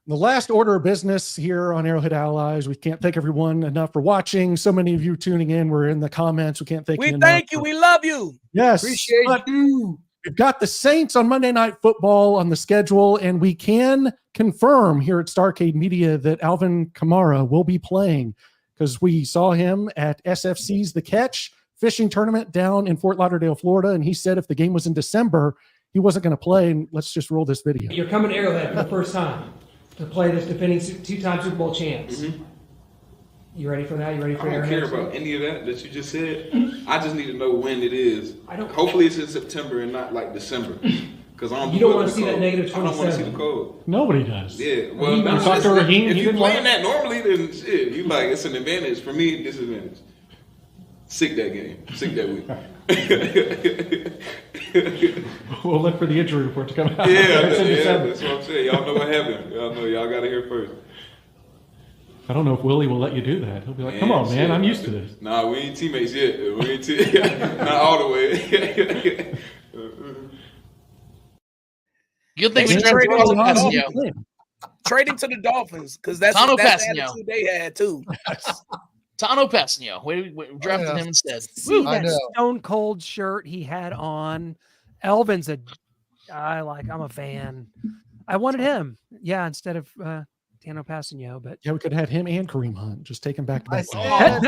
[SPEAKER 1] The last order of business here on Arrowhead Allies. We can't thank everyone enough for watching. So many of you tuning in. We're in the comments. We can't thank you enough.
[SPEAKER 7] Thank you. We love you.
[SPEAKER 1] Yes.
[SPEAKER 4] Appreciate you.
[SPEAKER 1] We've got the Saints on Monday Night Football on the schedule, and we can confirm here at Starcade Media that Alvin Kamara will be playing because we saw him at SFC's The Catch fishing tournament down in Fort Lauderdale, Florida, and he said if the game was in December, he wasn't going to play. And let's just roll this video.
[SPEAKER 8] You're coming to Arrowhead for the first time to play this defending two-time Super Bowl champs. Mm-hmm. You ready for that? You ready for
[SPEAKER 9] I don't care about any of that you just said. I just need to know when it is. Hopefully it's in September and not like December. Because
[SPEAKER 8] you don't want to see that negative 27.
[SPEAKER 9] I don't want to see the cold.
[SPEAKER 1] Nobody does.
[SPEAKER 9] Yeah. Well, if you're playing that normally, then shit, you like it's an advantage. For me, disadvantage. Sick that game. Sick that week.
[SPEAKER 1] We'll look for the injury report to come out.
[SPEAKER 9] Yeah, that's what I'm saying. Y'all know what happened. Y'all got to hear first.
[SPEAKER 1] I don't know if Willie will let you do that. He'll be like, come on, man, I'm used to this.
[SPEAKER 9] Nah, we ain't teammates yet. We ain't not all the way.
[SPEAKER 3] Good thing we traded
[SPEAKER 7] Trading to the Dolphins because that's
[SPEAKER 3] Tano
[SPEAKER 7] the
[SPEAKER 3] Passanio.
[SPEAKER 7] attitude they had too.
[SPEAKER 3] Tano Passanio. We drafted him instead.
[SPEAKER 2] See that Stone Cold shirt he had on. Elvin's I'm a fan. I wanted him. Yeah, instead of Tano Passanio, but
[SPEAKER 1] yeah, we could have him and Kareem Hunt. Just take him back to back.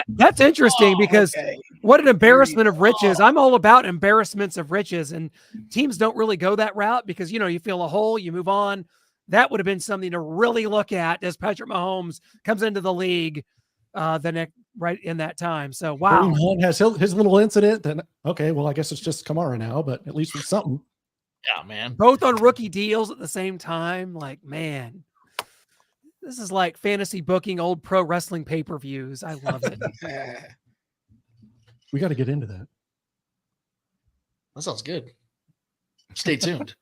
[SPEAKER 2] That's interesting because what an embarrassment of riches. I'm all about embarrassments of riches, and teams don't really go that route because you feel a hole, you move on. That would have been something to really look at as Patrick Mahomes comes into the league right in that time. So wow,
[SPEAKER 1] Kareem Hunt has his little incident. Then okay, well I guess it's just Kamara now, but at least it's something.
[SPEAKER 3] Yeah, man.
[SPEAKER 2] Both on rookie deals at the same time. Like, man. This is like fantasy booking old pro wrestling pay-per-views. I love it.
[SPEAKER 1] We got to get into that.
[SPEAKER 3] That sounds good. Stay tuned.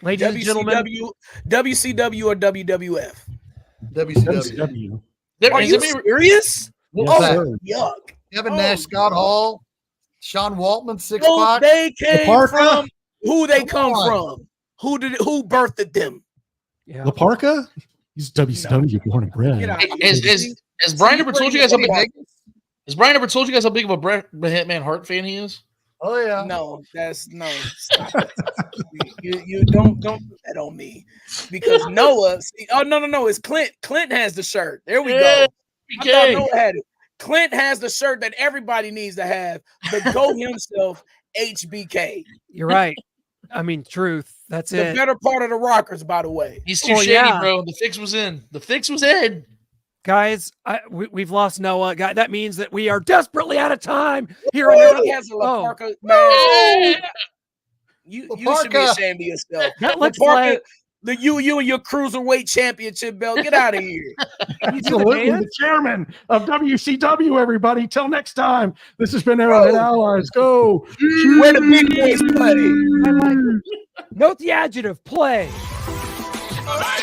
[SPEAKER 2] Ladies and gentlemen.
[SPEAKER 7] WCW or WWF?
[SPEAKER 4] WCW.
[SPEAKER 7] Are you serious?
[SPEAKER 1] Yes,
[SPEAKER 7] Yuck.
[SPEAKER 4] Kevin Nash, Scott Hall, Sean Waltman, Six
[SPEAKER 7] Who
[SPEAKER 4] Pack.
[SPEAKER 7] they came
[SPEAKER 1] Parka?
[SPEAKER 7] from? Who they come from? Who birthed them?
[SPEAKER 2] Yeah.
[SPEAKER 1] La Parka? He's WCW born and bred.
[SPEAKER 3] Has Brian ever told you guys how big? Has Brian ever told you guys how big of a Bret Hitman Hart fan he is?
[SPEAKER 4] Oh yeah.
[SPEAKER 7] No, stop it. you don't put that on me because Noah. No. It's Clint. Clint has the shirt. There we go. I thought Noah had it. Clint has the shirt that everybody needs to have. The GOAT himself, HBK.
[SPEAKER 2] You're right. I mean, truth. That's
[SPEAKER 7] the
[SPEAKER 2] it.
[SPEAKER 7] better part of the Rockers, by the way.
[SPEAKER 3] He's too shady, bro. The fix was in. The fix was in.
[SPEAKER 2] Guys, we've lost Noah. That means that we are desperately out of time here.
[SPEAKER 7] He has a La Parka mask. You should be ashamed of yourself.
[SPEAKER 2] That looks like
[SPEAKER 7] you and your cruiserweight championship belt. Get out of here.
[SPEAKER 1] Absolutely, the chairman of WCW. Everybody, till next time. This has been Arrowhead Allies. Go.
[SPEAKER 7] Where the big boys play.
[SPEAKER 2] Note the adjective. Play.
[SPEAKER 7] All right.